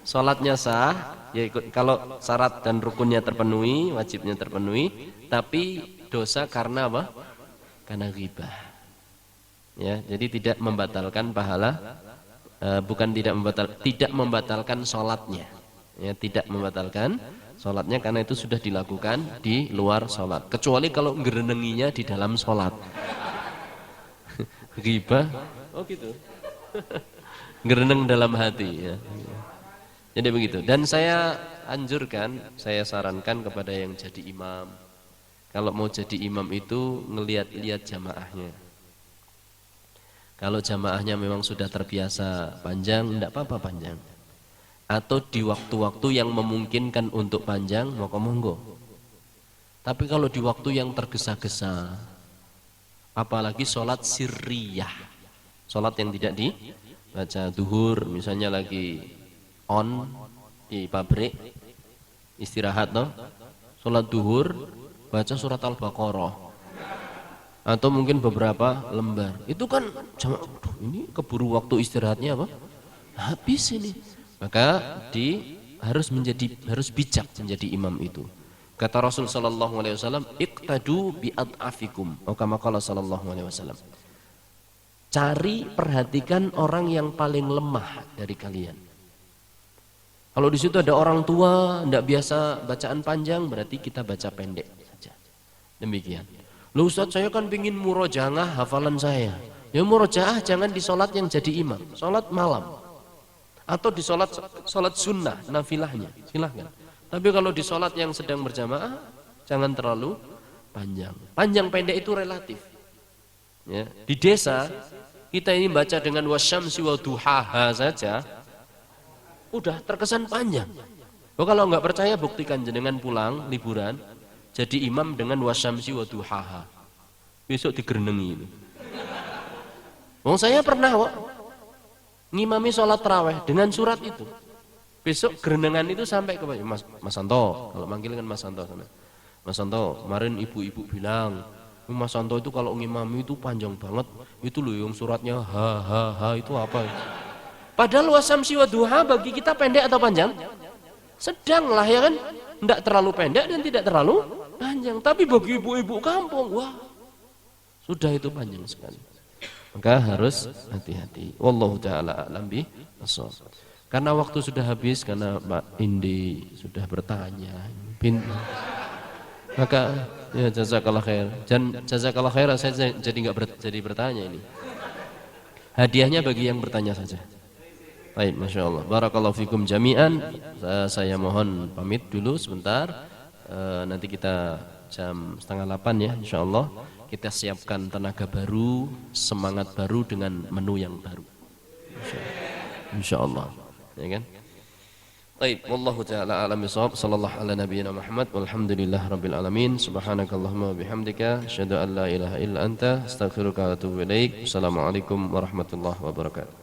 Sholatnya sah, ya ikut kalau syarat dan rukunnya terpenuhi, wajibnya terpenuhi, tapi dosa karena apa? Karena ghibah. Ya, jadi tidak membatalkan pahala, tidak membatalkan sholatnya. Ya, tidak membatalkan sholatnya karena itu sudah dilakukan di luar sholat. Kecuali kalau ngerenenginya di dalam sholat. Ghibah, oh gitu. Ngereneng dalam hati. Ya. Jadi begitu. Dan saya anjurkan, saya sarankan kepada yang jadi imam, kalau mau jadi imam itu ngelihat-lihat jamaahnya. Kalau jamaahnya memang sudah terbiasa panjang, tidak apa-apa panjang. Atau di waktu-waktu yang memungkinkan untuk panjang, monggo-monggo. Tapi kalau di waktu yang tergesa-gesa, apalagi sholat sirriyah, sholat yang tidak dibaca, duhur misalnya lagi on di pabrik, istirahat no, sholat duhur, baca surat Al-Baqarah. Atau mungkin beberapa lembar. Itu kan ini keburu waktu istirahatnya apa? Habis ini. Maka harus bijak menjadi imam itu. Kata Rasul sallallahu alaihi wasallam, "Iqtadu bi ad'afikum." Atau kama qala sallallahu alaihi wasallam. Cari, perhatikan orang yang paling lemah dari kalian. Kalau di situ ada orang tua, tidak biasa bacaan panjang, berarti kita baca pendek saja. Demikian. Loh Ustaz, saya kan pingin murojaah hafalan saya. Ya murojaah jangan di sholat yang jadi imam, sholat malam. Atau di sholat sunnah, nafilahnya, silahkan. Tapi kalau di sholat yang sedang berjamaah, jangan terlalu panjang. Panjang pendek itu relatif. Ya. Di desa, kita ini baca dengan wasyamsi wa duhaha saja, udah terkesan panjang. Oh, kalau nggak percaya buktikan jenengan pulang liburan, jadi imam dengan wasyamsi wa duhaha. Besok digerenengi. Wong saya pernah ngimami sholat tarawih dengan surat itu. Besok gerenengan itu sampai ke Mas Santo, kalau manggil kan Mas Santo sana. Mas Santo, kemarin ibu-ibu bilang, Mas Santo itu kalau ngimami itu panjang banget. Itu loh yang suratnya ha itu apa? Padahal wasyamsi wa duha bagi kita pendek atau panjang? Sedang lah ya kan? Tidak terlalu pendek dan tidak terlalu panjang. Tapi bagi ibu-ibu kampung, wah, sudah itu panjang sekali. Maka harus hati-hati. Wallahu ta'ala a'lam bishawab. Karena waktu sudah habis, karena Pak Indi sudah bertanya. Maka ya jazakallah khair. Dan jazakallah khair, saya jadi nggak jadi bertanya ini. Hadiahnya bagi yang bertanya saja. Baik, Masya Allah. Barakallahu fikum jami'an. Saya mohon pamit dulu sebentar. Nanti kita jam 7:30 ya, Insya Allah. Kita siapkan tenaga baru, semangat baru dengan menu yang baru. Insya Allah. Ya kan? Baik, wallahu ta'ala a'lam bishawab. Sallallahu ala nabiyyina Muhammad walhamdulillah rabbil alamin. Subhanakallahumma bihamdika asyhadu an la ilaha illa anta astaghfiruka wa atubu ilaik. Assalamualaikum warahmatullahi wabarakatuh.